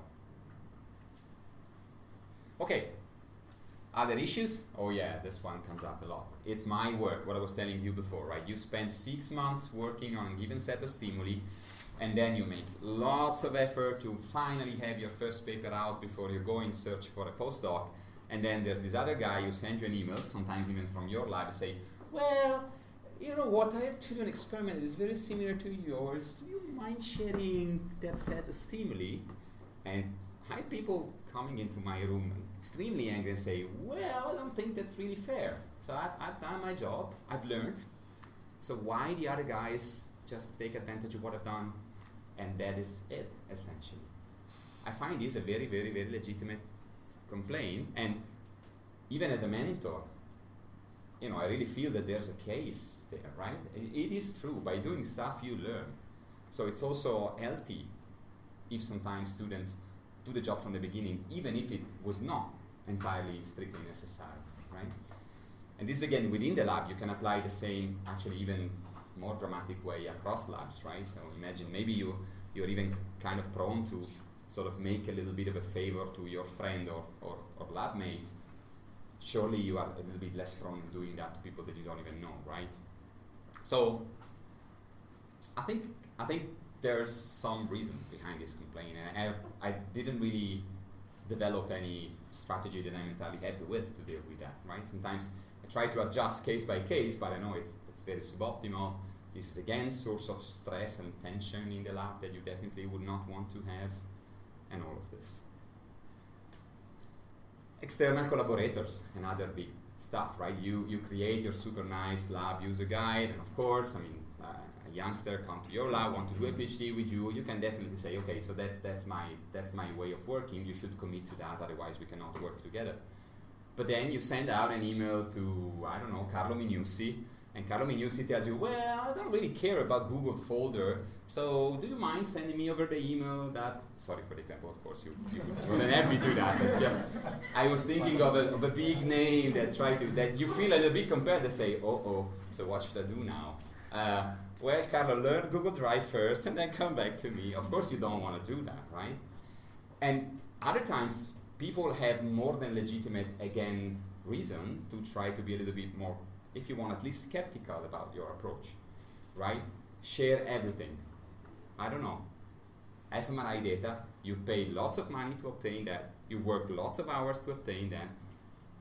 okay. Other issues? Oh yeah, this one comes up a lot. It's my work, what I was telling you before, right? You spend 6 months working on a given set of stimuli, and then you make lots of effort to finally have your first paper out before you go in search for a postdoc. And then there's this other guy who sends you an email, sometimes even from your lab, say, well, you know what, I have to do an experiment that is very similar to yours. Do you mind sharing that set of stimuli? And I have people coming into my room extremely angry and say, well, I don't think that's really fair. So I've done my job, I've learned. So why the other guys just take advantage of what I've done? And that is it, essentially. I find this a very, very, very legitimate complaint. And even as a mentor, you know, I really feel that there's a case there, right? It is true. By doing stuff, you learn. So it's also healthy if sometimes students do the job from the beginning, even if it was not entirely strictly necessary, right? And this, again, within the lab, you can apply the same, actually even more dramatic way across labs, right? So imagine maybe you're even kind of prone to sort of make a little bit of a favor to your friend or lab mates. Surely you are a little bit less prone to doing that to people that you don't even know, right? So I think there's some reason behind this complaint, and I didn't really develop any strategy that I'm entirely happy with to deal with that, right? Sometimes I try to adjust case by case, but I know it's very suboptimal. This is again source of stress and tension in the lab that you definitely would not want to have, and all of this. External collaborators, another big stuff, right? You create your super nice lab user guide, and of course, I mean, a youngster come to your lab, want to do a PhD with you, you can definitely say, okay, so that's my way of working, you should commit to that, otherwise we cannot work together. But then you send out an email to, I don't know, Carlo Minucci, and Carlo Minucci tells you, well, I don't really care about Google folder, so do you mind sending me over the email that, sorry for the example, of course, you wouldn't have me do that, it's just, I was thinking of a big name that you feel a little bit compared to say, oh, so what should I do now? Well, Carlo, learn Google Drive first and then come back to me. Of course you don't want to do that, right? And other times, people have more than legitimate, again, reason to try to be a little bit more, if you want, at least skeptical about your approach, right? Share everything. I don't know. fMRI data, you paid lots of money to obtain that, you worked lots of hours to obtain that.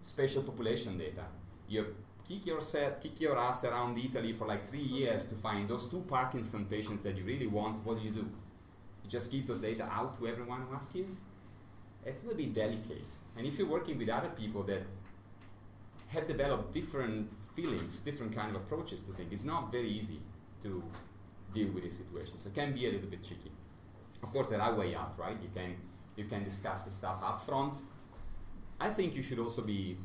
Spatial population data, you have kick your ass around Italy for like 3 years to find those 2 Parkinson patients that you really want. What do? You just give those data out to everyone who asks you? It's a little bit delicate. And if you're working with other people that have developed different feelings, different kind of approaches to things, it's not very easy to deal with these situations. So it can be a little bit tricky. Of course, there are way out, right? You can discuss the stuff up front. I think you should also be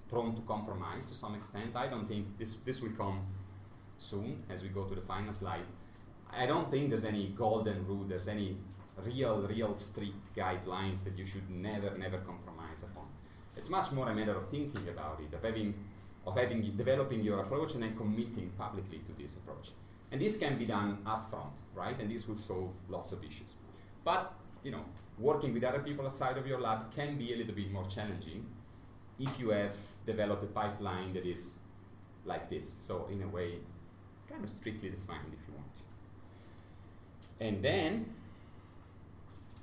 prone to compromise to some extent. I don't think this will come soon as we go to the final slide. I don't think there's any golden rule, there's any real strict guidelines that you should never compromise upon. It's much more a matter of thinking about it, of developing your approach and then committing publicly to this approach. And this can be done upfront, right? And this will solve lots of issues. But, working with other people outside of your lab can be a little bit more challenging if you have developed a pipeline that is like this. So in a way, kind of strictly defined if you want. And then,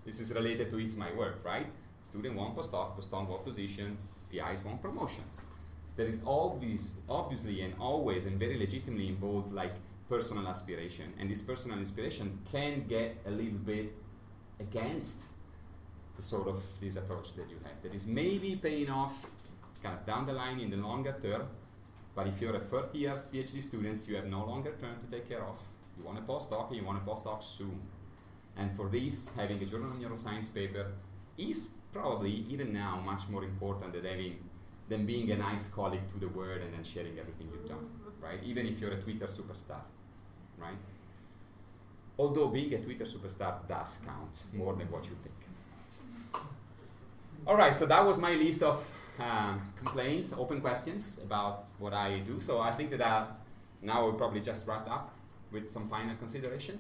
this is related to It's My Work, right? Student want postdoc, postdoc want position, PIs want promotions. There is obviously and always and very legitimately involved like personal aspiration. And this personal aspiration can get a little bit against the sort of this approach that you have. That is maybe paying off kind of down the line in the longer term, but if you're a 30-year PhD student, you have no longer term to take care of. You want a postdoc and you want a postdoc soon. And for this, having a journal of neuroscience paper is probably, even now, much more important than being a nice colleague to the world and then sharing everything you've done, right? Even if you're a Twitter superstar, right? Although being a Twitter superstar does count more than what you think. All right, so that was my list of complaints, open questions about what I do. So I think that now we'll probably just wrap up with some final consideration.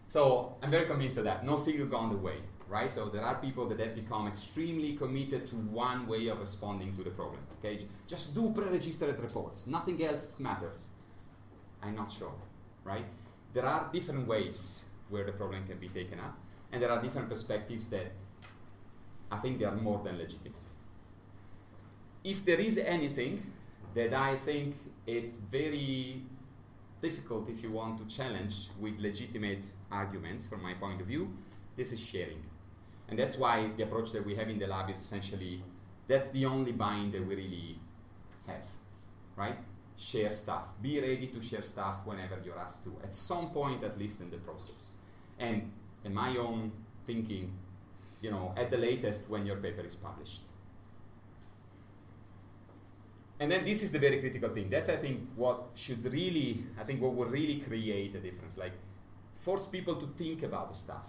So I'm very convinced of that. No single golden way, right? So there are people that have become extremely committed to one way of responding to the problem. Okay, just do pre-registered reports. Nothing else matters. I'm not sure, right? There are different ways where the problem can be taken up, and there are different perspectives that I think they are more than legitimate. If there is anything that I think it's very difficult if you want to challenge with legitimate arguments from my point of view, this is sharing. And that's why the approach that we have in the lab is essentially, that's the only bind that we really have, right? Share stuff. Be ready to share stuff whenever you're asked to, at some point at least in the process. And in my own thinking, at the latest when your paper is published. And then this is the very critical thing. That's, I think, what will really create a difference. Like, force people to think about the stuff.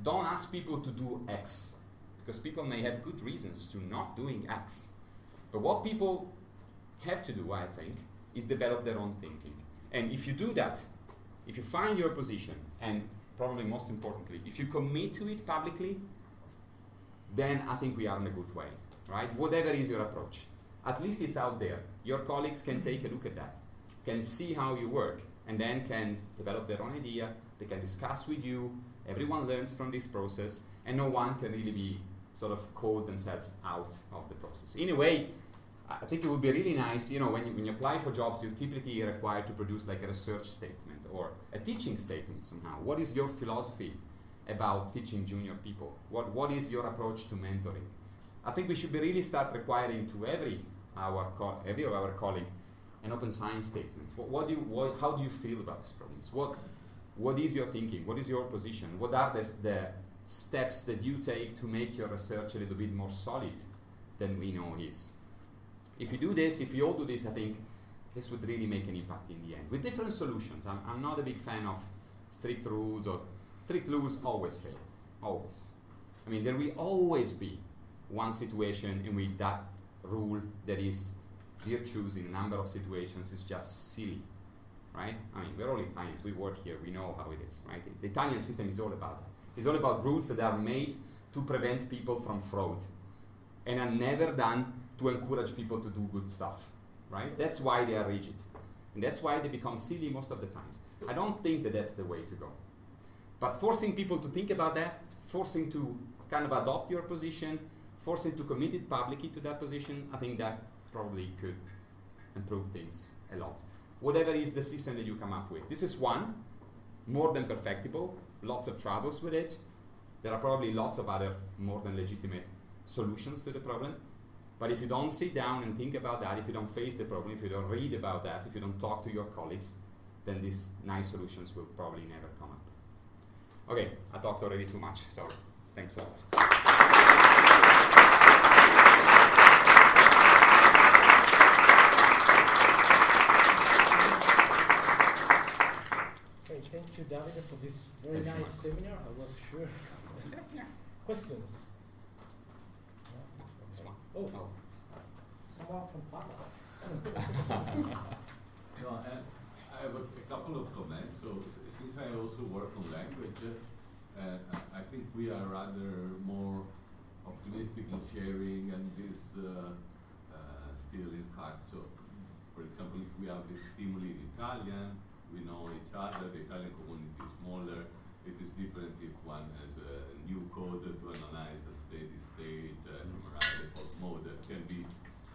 Don't ask people to do X, because people may have good reasons to not doing X. But what people have to do, I think, is develop their own thinking. And if you do that, if you find your position, and probably most importantly, if you commit to it publicly, then I think we are in a good way, right? Whatever is your approach. At least it's out there. Your colleagues can take a look at that, can see how you work, and then can develop their own idea. They can discuss with you. Everyone learns from this process, and no one can really be sort of called themselves out of the process. In a way, I think it would be really nice, when you apply for jobs, you're typically required to produce like a research statement or a teaching statement somehow. What is your philosophy about teaching junior people? What is your approach to mentoring? I think we should really start requiring to every of our colleague an open science statement. How do you feel about these problems? What is your thinking? What is your position? What are the steps that you take to make your research a little bit more solid than we know is? If you do this, if you all do this, I think this would really make an impact in the end. With different solutions. I'm not a big fan of strict rules, or strict rules always fail. Always. I mean, there will always be one situation in which that rule that is virtuous in a number of situations is just silly, right? I mean, we're all Italians, we work here, we know how it is, right? The Italian system is all about that. It's all about rules that are made to prevent people from fraud and are never done to encourage people to do good stuff, right? That's why they are rigid. And that's why they become silly most of the times. I don't think that that's the way to go. But forcing people to think about that, forcing to kind of adopt your position, forcing to commit it publicly to that position, I think that probably could improve things a lot. Whatever is the system that you come up with. This is one, more than perfectible, lots of troubles with it. There are probably lots of other more than legitimate solutions to the problem. But if you don't sit down and think about that, if you don't face the problem, if you don't read about that, if you don't talk to your colleagues, then these nice solutions will probably never come up. Okay, I talked already too much, so thanks a lot. Okay, thank you, Davide, for this very Thank you. nice seminar. I was sure. Questions? This one. Oh, Oh. someone from Pablo. No, I have a couple of comments. So since I also work on language, I think we are rather more optimistic in sharing and this still in fact. So, for example, if we have this stimuli in Italian, we know each other, the Italian community is smaller. It is different if one has a new code to analyze a steady state, MRI, default mode that can be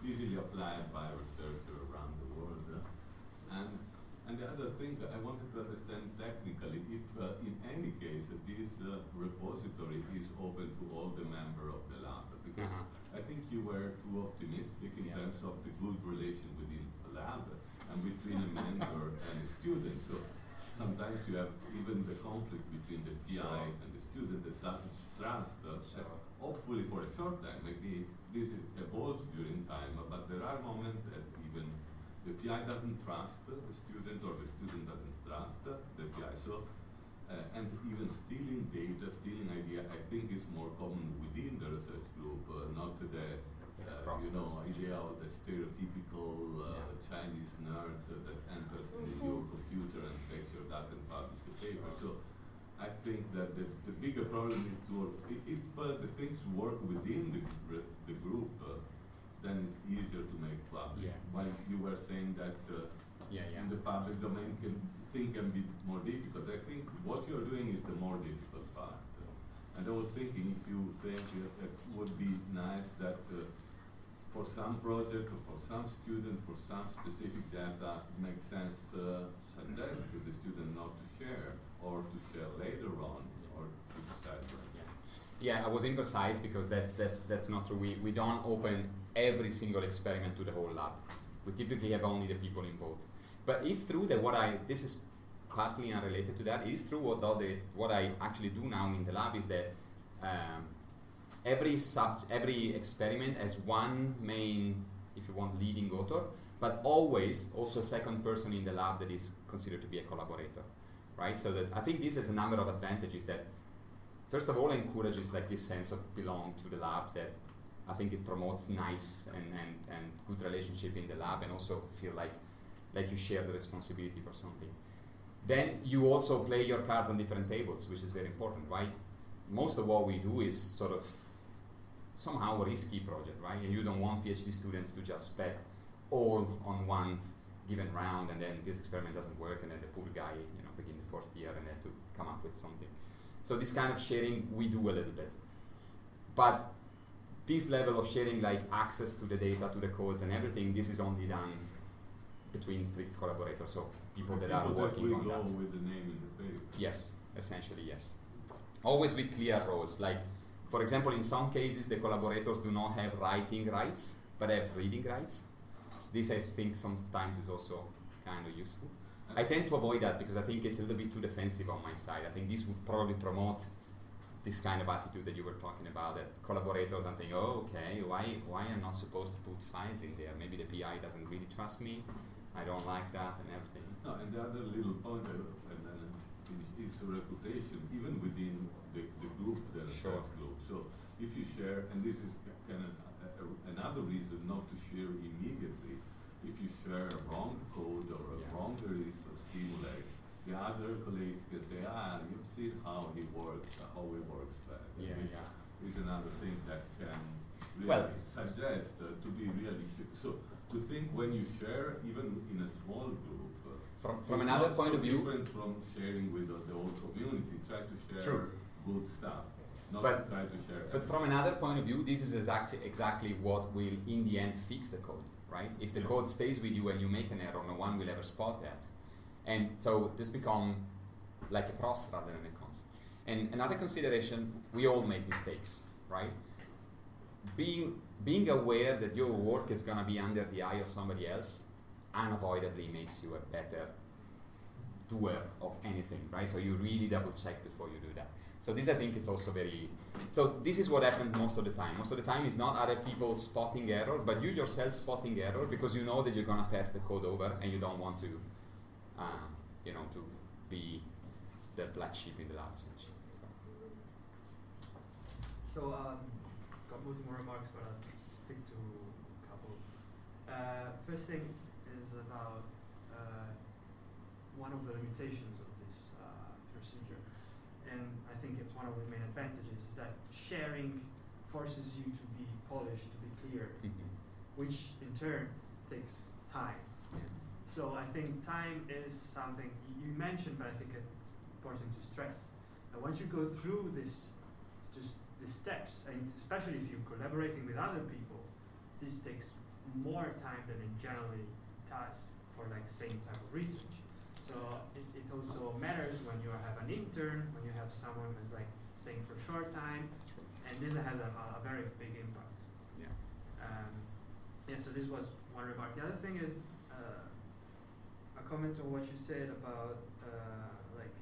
easily applied by a researcher around the world. And the other thing, I wanted to understand technically if in any case this repository is open to all the members of the lab, because I think you were too optimistic in terms of the good relation within the lab and between a mentor and a student. So sometimes you have even the conflict between the PI and the student that doesn't trust. Hopefully for a short time, maybe this evolves during time, but there are moments that even the PI doesn't trust the student or the student doesn't trust the PI. So, and even stealing data, stealing idea, I think is more common within the research group, not the idea of the stereotypical Chinese nerds that enter in your computer and takes your data and publish the paper. So I think that the bigger problem is to if the things work within the group, then it's easier to make public. Yeah. While you were saying that in the public domain can be more difficult. I think what you're doing is the more difficult part. And I was thinking if you think it would be nice that for some project or for some student, for some specific data, it makes sense suggest to the student not to share or to share later on or to decide. Yeah, I was imprecise because that's not true. We don't open every single experiment to the whole lab. We typically have only the people involved. But it's true that this is partly unrelated to that. It is true what I actually do now in the lab is that every experiment has one main, if you want, leading author, but always also a second person in the lab that is considered to be a collaborator, right? So that I think this has a number of advantages that, first of all, encourages like this sense of belong to the labs that I think it promotes nice and good relationship in the lab and also feel like you share the responsibility for something. Then you also play your cards on different tables, which is very important, right? Most of what we do is sort of somehow a risky project, right? And you don't want PhD students to just bet all on one given round and then this experiment doesn't work and then the poor guy, begin the first year and then to come up with something. So this kind of sharing we do a little bit. But this level of sharing, like access to the data, to the codes and everything, this is only done between strict collaborators, so people that are working on that. With the name in the paper. Yes, essentially, yes. Always with clear roles. Like, for example, in some cases, the collaborators do not have writing rights, but have reading rights. This, I think, sometimes is also kind of useful. I tend to avoid that because I think it's a little bit too defensive on my side. I think this would probably promote this kind of attitude that you were talking about, that collaborators are thinking, oh, okay, why am I not supposed to put files in there? Maybe the PI doesn't really trust me. I don't like that and everything. No, and the other little point, and then finish, is reputation, even within the group, the research group. So if you share, and this is kind of another reason not to share immediately, if you share a wrong code or a wrong list of stimuli, the other colleagues can say, you've seen how he works bad. Is another thing that can really suggest to be really so to think when you share, even in a small group, from another point of view, different from sharing with the whole community. Try to share good stuff, not try to share. But from another point of view, this is exactly what will, in the end, fix the code, right? If the code stays with you and you make an error, no one will ever spot that. And so this becomes like a pros rather than a cons. And another consideration, we all make mistakes, right? Being aware that your work is going to be under the eye of somebody else unavoidably makes you a better doer of anything, right? So you really double check before you do that. So this, I think, is also very. So this is what happens most of the time. Most of the time is not other people spotting error, but you yourself spotting error because you know that you're gonna pass the code over and you don't want to, to be the black sheep in the lab, essentially. So it's got multiple remarks, but I'll stick to a couple. First thing is about one of the limitations of this procedure, and I think it's one of the main advantages, is that sharing forces you to be polished, to be clear, which in turn takes time. So I think time is something you mentioned, but I think it's important to stress that once you go through this, just the steps, and especially if you're collaborating with other people, this takes more time than it generally does for like same type of research. So it also matters when you have an intern, when you have someone who's like staying for a short time, and this has a very big impact. Yeah. So this was one remark. The other thing is a comment on what you said about like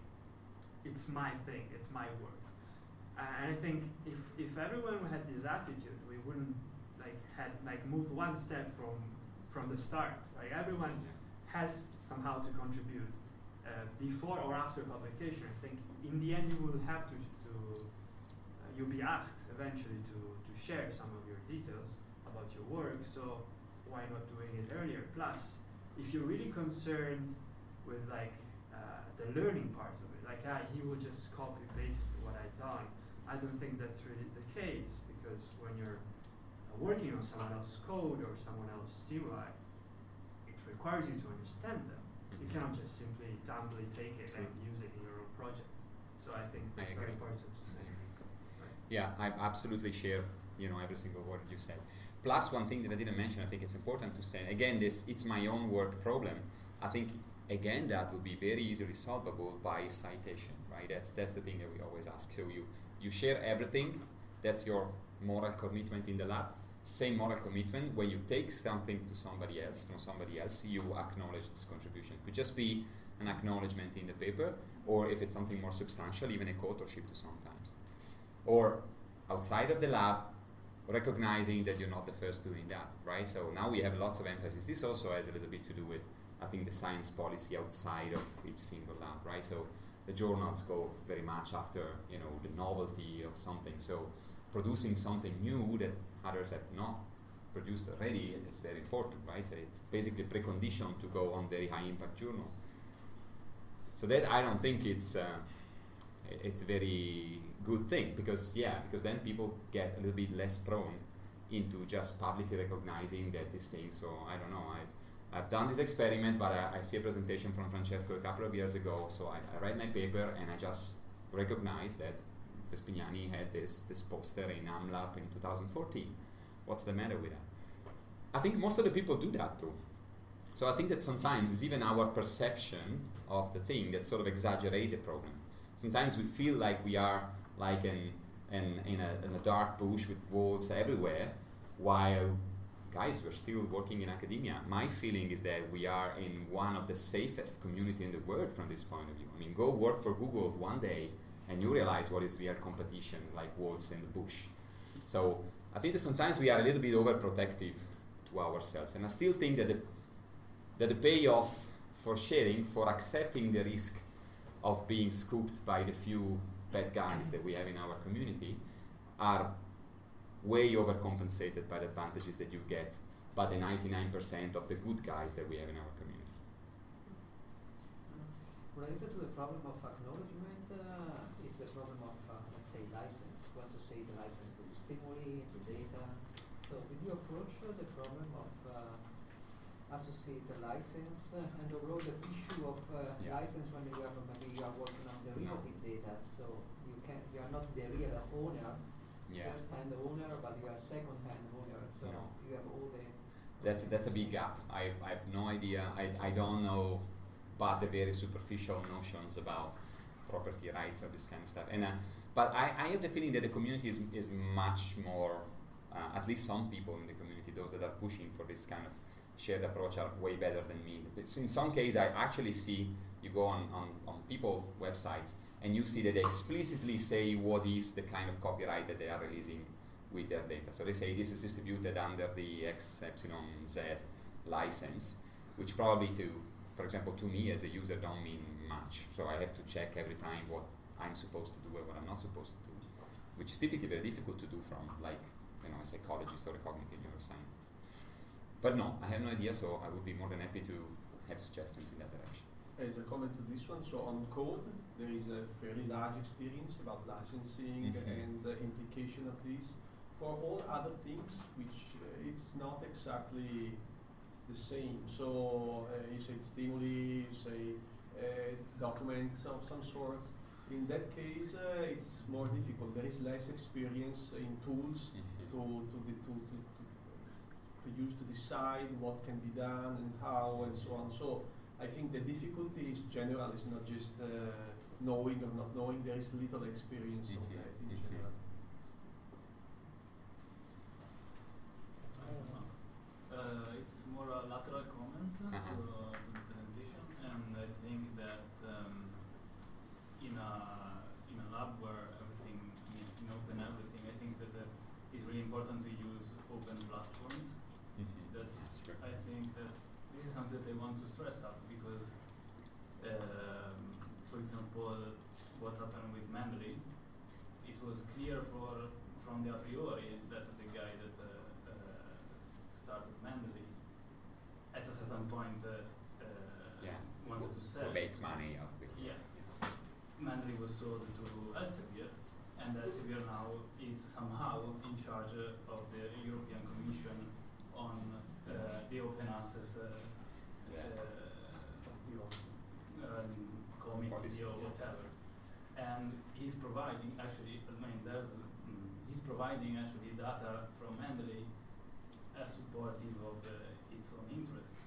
it's my thing, it's my work. And I think if everyone had this attitude, we wouldn't moved one step from the start. Right? Everyone has somehow to contribute before or after publication. I think in the end you will have to you'll be asked eventually to share some of your details about your work. So why not doing it earlier? Plus, if you're really concerned with the learning part of it, he will just copy paste what I've done. I don't think that's really the case, because when you're working on someone else's code or someone else's stimuli, it requires you to understand them. You cannot just simply dumbly take it and use it in your own project. So I think that's very important to say. Right. Yeah, I absolutely share every single word you said. Plus, one thing that I didn't mention, I think it's important to say, again, it's my own work problem. I think, again, that would be very easily solvable by citation, right? That's the thing that we always ask. So you share everything, that's your moral commitment in the lab. Same moral commitment, when you take something to somebody else, from somebody else, you acknowledge this contribution. It could just be an acknowledgement in the paper, or if it's something more substantial, even a co-authorship to sometimes. Or outside of the lab, recognizing that you're not the first doing that, right? So now we have lots of emphasis. This also has a little bit to do with, I think, the science policy outside of each single lab, right? So the journals go very much after, the novelty of something. So producing something new that others have not produced already is very important, right? So it's basically preconditioned to go on very high impact journal. So that I don't think it's a very good thing, because then people get a little bit less prone into just publicly recognizing that these things. So I don't know, I've done this experiment, but I see a presentation from Francesco a couple of years ago, so I read my paper and I just recognized that Vespignani had this poster in AmLab in 2014. What's the matter with that? I think most of the people do that too. So I think that sometimes it's even our perception of the thing that sort of exaggerate the problem. Sometimes we feel like we are like in a dark bush with wolves everywhere, while guys, we're still working in academia. My feeling is that we are in one of the safest community in the world from this point of view. I mean, go work for Google one day and you realize what is real competition, like wolves in the bush. So I think that sometimes we are a little bit overprotective to ourselves, and I still think that the payoff for sharing, for accepting the risk of being scooped by the few bad guys that we have in our community, are way overcompensated by the advantages that you get by the 99% of the good guys that we have in our community. Related to the problem of acknowledgement is the problem of, let's say, license, to associate the license to the stimuli, the data. So did you approach the problem of associate the license and overall the issue of license when you are working on derivative data? So you are not the real owner, first-hand owner, but you are second-hand owner. So you have all the. That's a big gap. I've no idea. I don't know, but the very superficial notions about property rights or this kind of stuff. And but I have the feeling that the community is much more. At least some people in the community, those that are pushing for this kind of shared approach, are way better than me. It's in some cases, I actually see you go on people websites and you see that they explicitly say what is the kind of copyright that they are releasing with their data. So they say this is distributed under the XYZ license, which probably for example, to me as a user don't mean much. So I have to check every time what I'm supposed to do and what I'm not supposed to do, which is typically very difficult to do from like, a psychologist or a cognitive neuroscientist. But no, I have no idea, so I would be more than happy to have suggestions in that direction. As a comment to this one, so on code, there is a fairly large experience about licensing and the implication of this. For all other things, which it's not exactly the same. So you say stimuli, you say documents of some sorts. In that case, it's more difficult. There is less experience in tools to use to decide what can be done and how and so on. So I think the difficulty is general. It's not just knowing or not knowing. There is little experience of that in general. It's more a lateral comment to the presentation, and I think that in a lab where everything, in open everything, I think that it's really important to use open platforms. That's true. I think that this is something that I want to stress up because, for example, what happened with Mendeley, it was clear from the a priori that the guy that started Mendeley at a certain point wanted to sell. To make money out of it. Yeah. Mendeley was sold to Elsevier, and Elsevier now is somehow in charge of the European Commission on the open access committee or whatever. And he's providing actually, he's providing actually data from Mendeley as supportive of its own interest.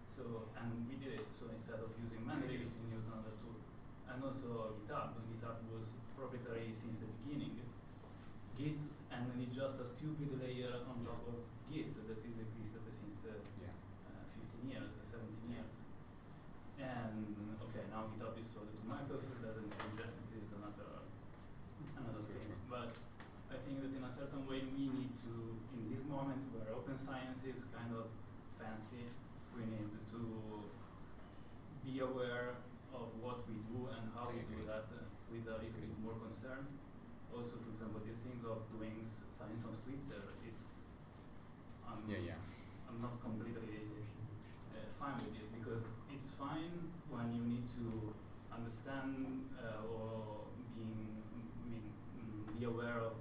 So, and we did it. So instead of using Mendeley, we can use another tool. And also GitHub. GitHub was proprietary since the beginning. Git, and it's just a stupid layer on top of Git that has existed since 15 years, 17 years. And okay, now GitHub is sold to Microsoft, doesn't change that. This is another thing. But I think that in a certain way we need to, in this moment where open science is kind of fancy, we need to be aware of what we do and how we do that with a little bit more concern. Also, for example, these things of doing science on Twitter, I'm not completely fine with this because it's fine when you need to understand or be aware of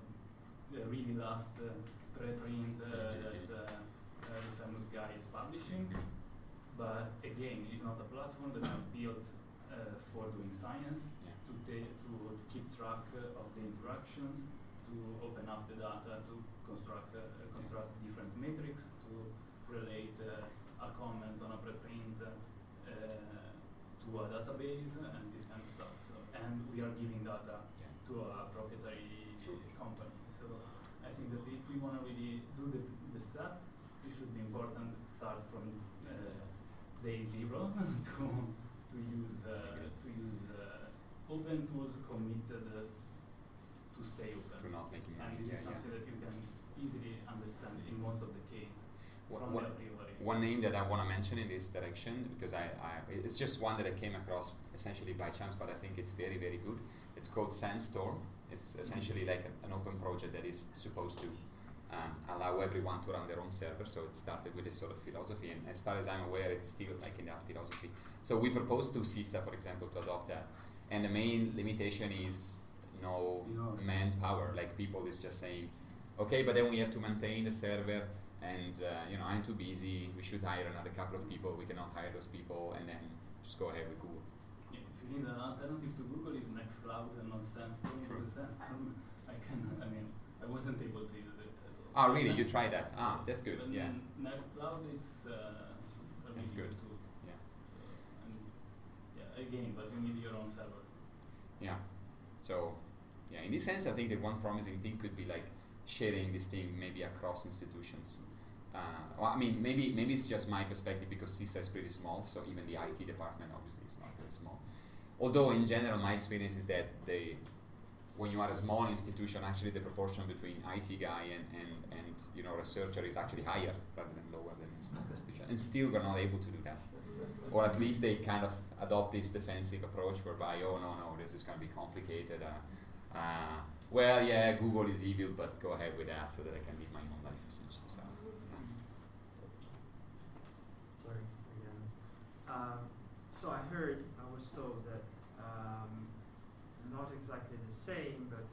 the really last preprint that the famous guy is publishing. But again, it's not a platform that is built for doing science, to keep track of the interactions, to open up the data, to construct different metrics, to relate a comment on a preprint to a database and this kind of stuff. So, and we are giving data to a proprietary company. So I think that if we want to really do the step, it should be important to start from day zero to use open tools committed to stay open. To not making money. And this is something that you can easily understand in most of the cases. One name that I want to mention in this direction, because it's just one that I came across essentially by chance, but I think it's very, very good. It's called Sandstorm. It's essentially like an open project that is supposed to allow everyone to run their own server. So it started with this sort of philosophy, and as far as I'm aware, it's still like in that philosophy. So we proposed to CISA, for example, to adopt that, and the main limitation is no manpower. Like people is just saying, okay, but then we have to maintain the server, and I'm too busy. We should hire another couple of people. We cannot hire those people, and then just go ahead with Google. Yeah, if you need an alternative to Google, is Nextcloud and not Sandstorm. Because Sandstorm, I wasn't able to use it at all. Oh, really? You tried that? Ah, that's good. But yeah. Nextcloud, it's that's good. Tool. Yeah. Again, but you need your own server. Yeah. So, in this sense, I think that one promising thing could be like sharing this thing maybe across institutions. well, I mean, maybe it's just my perspective because CISA is pretty small, so even the IT department obviously is not very small. Although in general, my experience is that when you are a small institution, actually the proportion between IT guy and researcher is actually higher rather than lower than in small institution. And still we're not able to do that. Or at least they kind of adopt this defensive approach whereby, oh no, this is going to be complicated. Well, yeah, Google is evil, but go ahead with that so that I can live my own life essentially. So, Sorry again. So I was told that not exactly the same, but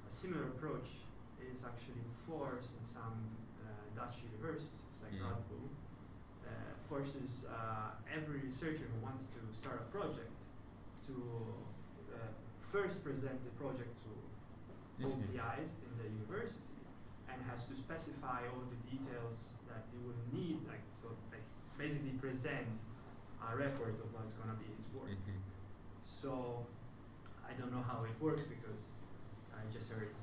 a similar approach is actually enforced in some Dutch universities, like Radboud. Forces every researcher who wants to start a project to first present the project to all PIs in the university and has to specify all the details that he will need, basically present a record of what's going to be his work. So I don't know how it works because I just heard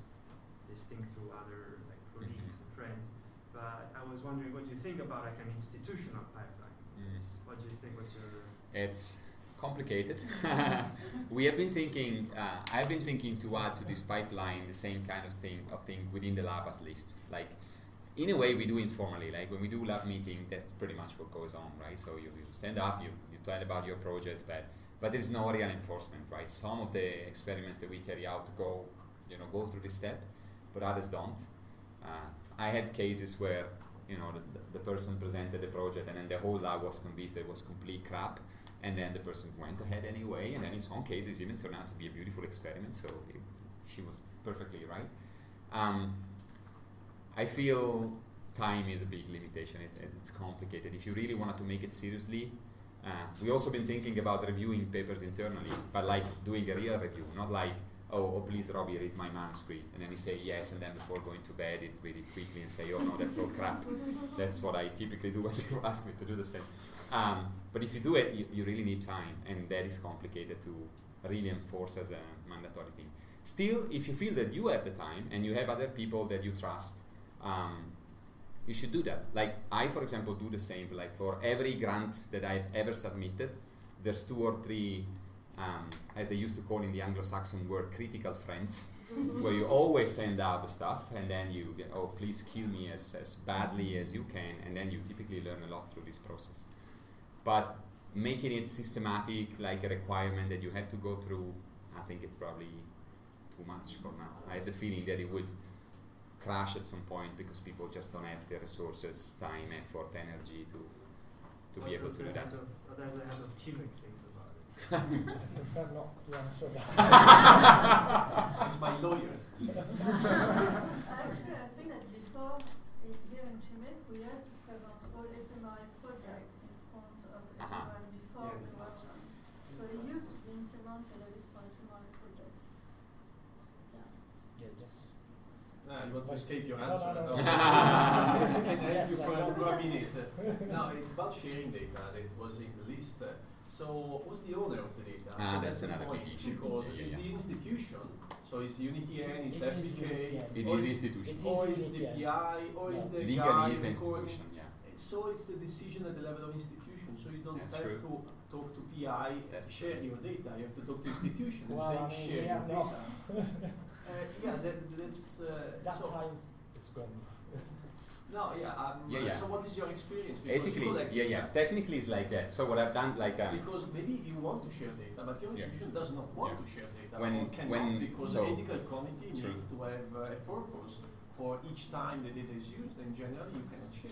this thing through other colleagues and friends. But I was wondering what you think about an institutional pipeline. What do you think? What's your? It's complicated. We have been thinking. I've been thinking to add to this pipeline the same kind of thing within the lab at least. Like, in a way, we do informally. Like when we do lab meeting, that's pretty much what goes on, right? So you stand up, you tell about your project, but there's no real enforcement, right? Some of the experiments that we carry out go through this step, but others don't. I had cases where the person presented the project and then the whole lab was convinced it was complete crap, and then the person went ahead anyway, and then in some cases even turned out to be a beautiful experiment, so she was perfectly right. I feel time is a big limitation. It's complicated. If you really wanted to make it seriously, we also been thinking about reviewing papers internally, but like doing a real review, not like, oh, please, Robbie, read my manuscript. And then he say yes, and then before going to bed, it really quickly and say, oh, no, that's all crap. That's what I typically do when people ask me to do the same. But if you do it, you really need time, and that is complicated to really enforce as a mandatory thing. Still, if you feel that you have the time and you have other people that you trust, you should do that. Like, I, for example, do the same. Like, for every grant that I've ever submitted, there's 2 or 3 as they used to call in the Anglo-Saxon word, critical friends, where you always send out the stuff and then you get, oh, please kill me as badly as you can, and then you typically learn a lot through this process. But making it systematic, like a requirement that you have to go through, I think it's probably too much for now. I have the feeling that it would crash at some point because people just don't have the resources, time, effort, energy to be able to do that. What does the head of CIMeC think about it? I prefer not to answer that. He's my lawyer. Actually, I think that before, here in CIMeC, we had to present all FMRI projects in front of everyone before we worked on. So it used to be implemented at least for FMRI projects. Yeah, just. You want to escape your No, answer? no. Can I help Yes, you I for got a it. minute? No, it's about sharing data that was in the list. So who's the owner of the data? So That's the another point, big issue. because Yeah, it's yeah. the institution. So it's UniTN, it's It is FPK, UniTN. It or is is institution. or is the UniTN. PI, or is the guy Legally is the recording. institution, yeah. So it's the decision at the level of institution. So you don't That's have true. to talk to PI and That's share true. your data. You have to talk to institution and Well, say I mean, share yeah, your no. data. That's That so. time is gone. No, yeah. Yeah. So what is your experience? Because you Ethically, collect yeah. data. Technically, it's like that. So what I've done, like, Because maybe you want to share data, but your Yeah. institution does not want Yeah. to share data. When- or cannot when- because so- the ethical committee True. needs to have a purpose for each time the data is used, and generally you cannot share.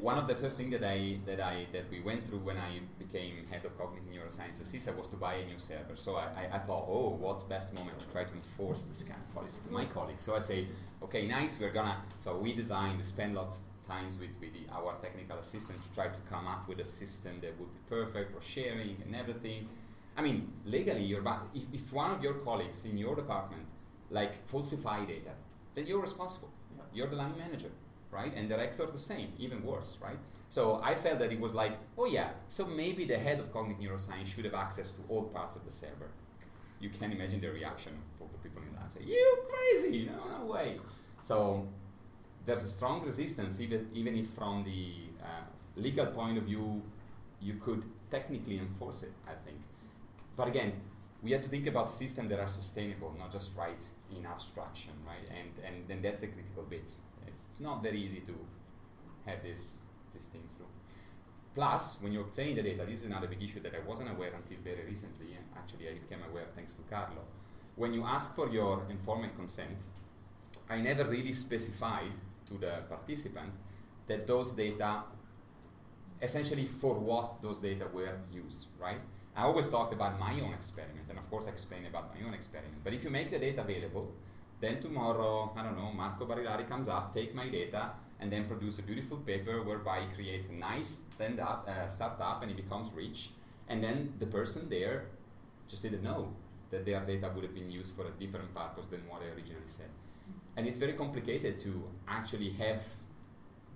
one of the first things that we went through when I became head of cognitive neuroscience at CISA was to buy a new server. So I thought, oh, what's best moment to try to enforce this kind of policy to my colleagues? So I say, okay, nice, so we spend lots of times with our technical assistant to try to come up with a system that would be perfect for sharing and everything. I mean, legally, if one of your colleagues in your department falsify data, then you're responsible. Yeah. You're the line manager, right? And director the same, even worse, right? So I felt that it was like, oh yeah, so maybe the head of cognitive neuroscience should have access to all parts of the server. You can imagine the reaction for the people in the lab. Say, you crazy, no way. So there's a strong resistance, even if from the legal point of view, you could technically enforce it, I think. But again, we have to think about systems that are sustainable, not just right in abstraction, right? And then that's the critical bit. It's not very easy to have this thing through. Plus, when you obtain the data, this is another big issue that I wasn't aware until very recently, and actually I became aware thanks to Carlo. When you ask for your informed consent, I never really specified to the participant that those data, essentially for what those data were used, right? I always talked about my own experiment, and of course I explained about my own experiment. But if you make the data available, then tomorrow, I don't know, Marco Barilari comes up, take my data, and then produce a beautiful paper whereby he creates a nice startup and he becomes rich. And then the person there just didn't know that their data would have been used for a different purpose than what I originally said. And it's very complicated to actually have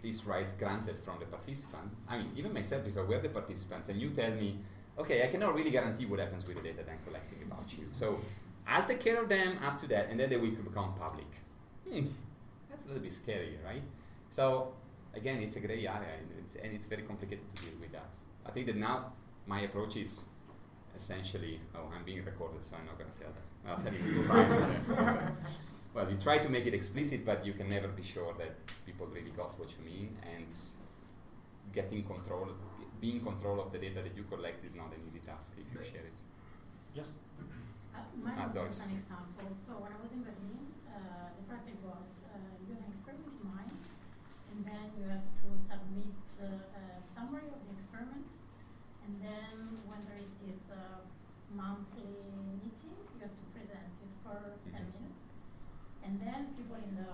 these rights granted from the participant. I mean, even myself, if I were the participants and you tell me, okay, I cannot really guarantee what happens with the data that I'm collecting about you. So I'll take care of them up to that, and then they will become public. That's a little bit scary, right? So again, it's a gray area, and it's very complicated to deal with that. I think that now my approach is essentially, I'm being recorded, so I'm not going to tell that. I'll tell you goodbye. Well, you try to make it explicit, but you can never be sure that people really got what you mean, and being in control of the data that you collect is not an easy task if you share it. Just mine was just an example. So when I was in Berlin, the practice was you have an experiment in mind, and then you have to submit a summary of the experiment, and then when there is this monthly meeting, you have to present it for 10 minutes, and then people in the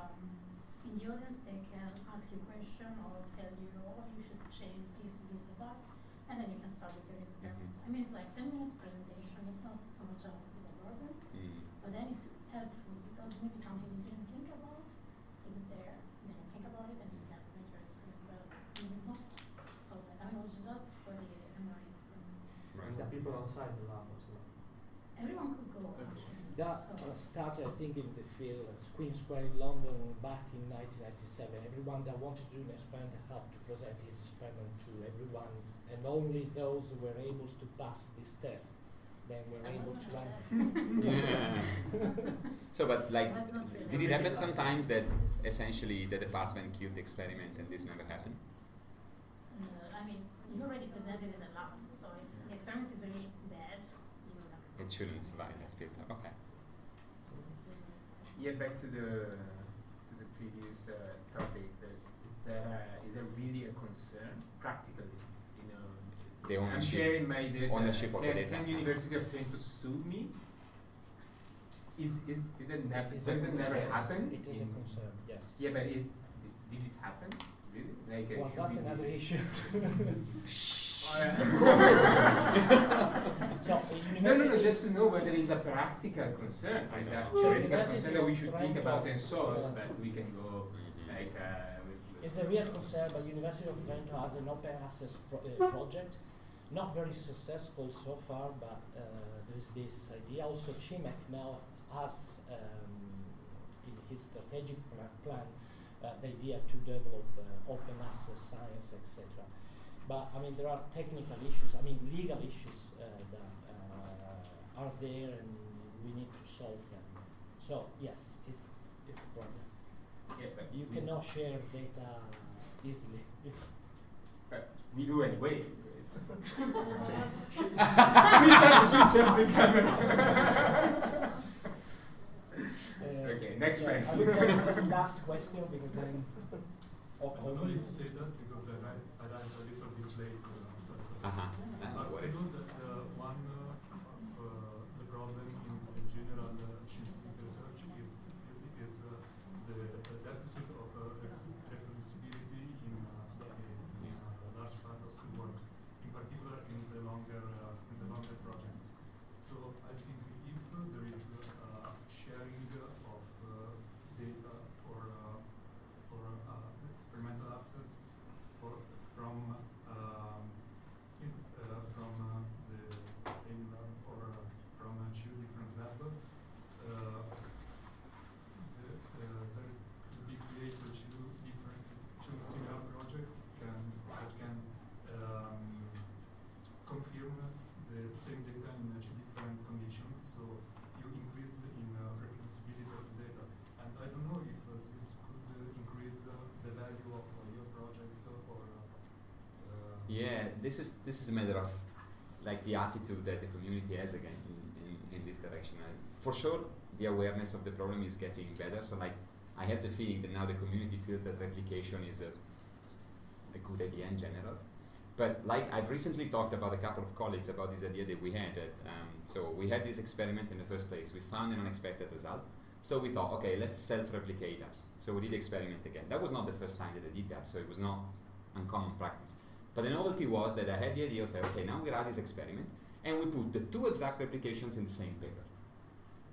audience, they can ask you a question or tell you, oh, you should change this or that, and then you can start with your experiment. I mean, it's like 10 minutes presentation. It's not so much as a burden, but then it's helpful because maybe something you didn't think about is there. Then you think about it and you can make your experiment well. I mean, it's not so bad. I mean, it was just for the MRI experiment. And the people outside the lab as well. Everyone could go. Actually. that started, I think, in the field at Queen Square in London back in 1997. Everyone that wanted to do an experiment had to present his experiment to everyone, and only those who were able to pass this test then were able to run. So, but like, Really did it happen sometimes that essentially the department killed the experiment and this never happened? I mean, you already presented it a lot, so if the experiment is really bad, you will not. It shouldn't survive that filter. Okay. Yeah, back to the previous topic. Is there really a concern practically? You know, The I'm ownership, sharing my data. ownership of the data. Can University of Trento sue me? Does it never happen? It is a concern, yes. Yeah, but did it happen? Really? Like, Well, that's another issue. So, No, just to know whether it's a practical concern. Like a theoretical concern that we should think about and solve, but we can go like. It's a real concern, but University of Trento has an open access project, not very successful so far, but there's this idea. Also, CIMeC now has in his strategic plan the idea to develop open access science, etc. But I mean, there are technical issues, I mean, legal issues that are there, and we need to solve them. So yes, it's a problem. Yeah, but Mm-hmm. You cannot share data easily. But we do anyway. Switch off the camera. Okay, next yeah, question. I will take just last question because then. I don't need to say that because I arrived a little bit late. No worries. I know that one of the problem in the general scientific research is the deficit of reproducibility in a large part of the work, in particular in the longer project. So I think if there is sharing of data or experimental access from the same lab or from two different labs, there could be created two big confirm the same data in two different conditions, so you increase in reproducibility of the data. And I don't know if this could increase the value of your project or. Yeah, this is a matter of like the attitude that the community has again in this direction. For sure, the awareness of the problem is getting better. So like I have the feeling that now the community feels that replication is a good idea in general. But like I've recently talked about a couple of colleagues about this idea that we had. So we had this experiment in the first place. We found an unexpected result. So we thought, okay, let's self-replicate us. So we did the experiment again. That was not the first time that I did that, so it was not uncommon practice. But the novelty was that I had the idea of saying, okay, now we run this experiment, and we put the two exact replications in the same paper.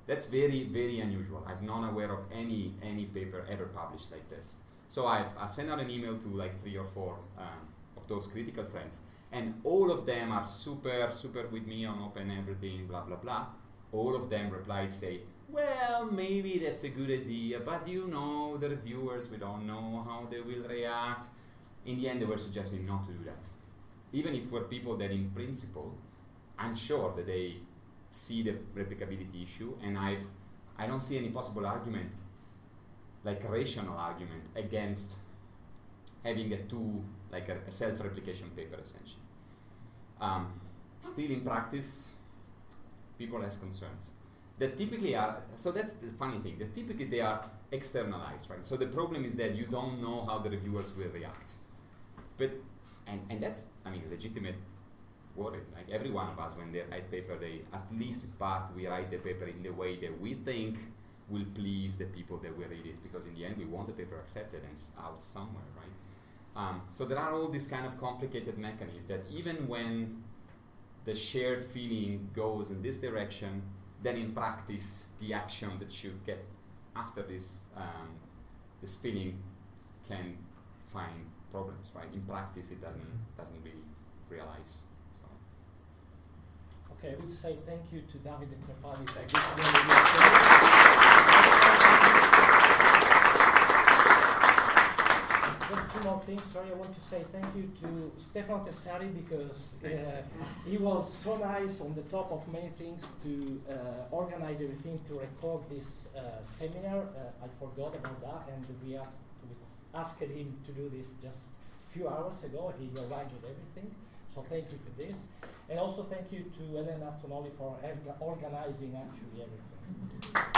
That's very, very unusual. I'm not aware of any paper ever published like this. So I sent out an email to like 3 or 4 of those critical friends, and all of them are super with me on open everything, blah, blah, blah. All of them replied, say, well, maybe that's a good idea, but you know, the reviewers, we don't know how they will react. In the end, they were suggesting not to do that. Even if we're people that in principle, I'm sure that they see the replicability issue, and I don't see any possible argument, like a rational argument, against having a self-replication paper essentially. Still in practice, people has concerns. That typically are, so that's the funny thing, that typically they are externalized, right? So the problem is that you don't know how the reviewers will react. But, and that's, I mean, legitimate worry. Like every one of us, when they write paper, they, at least in part, we write the paper in the way that we think will please the people that will read it, because in the end we want the paper accepted and out somewhere, right? So there are all these kind of complicated mechanisms that even when the shared feeling goes in this direction, then in practice the action that should get after this this feeling can find problems, right? In practice it doesn't really realize. So. Okay, I would say thank you to Davide Crepaldi for this very Just 2 more things. Sorry, I want to say thank you to Stefano Tessari, because he was so nice on the top of many things to organize everything to record this seminar. I forgot about that, and we asked him to do this just a few hours ago. He arranged everything, so thank you for this. And also thank you to Elena Tonoli for organizing actually everything.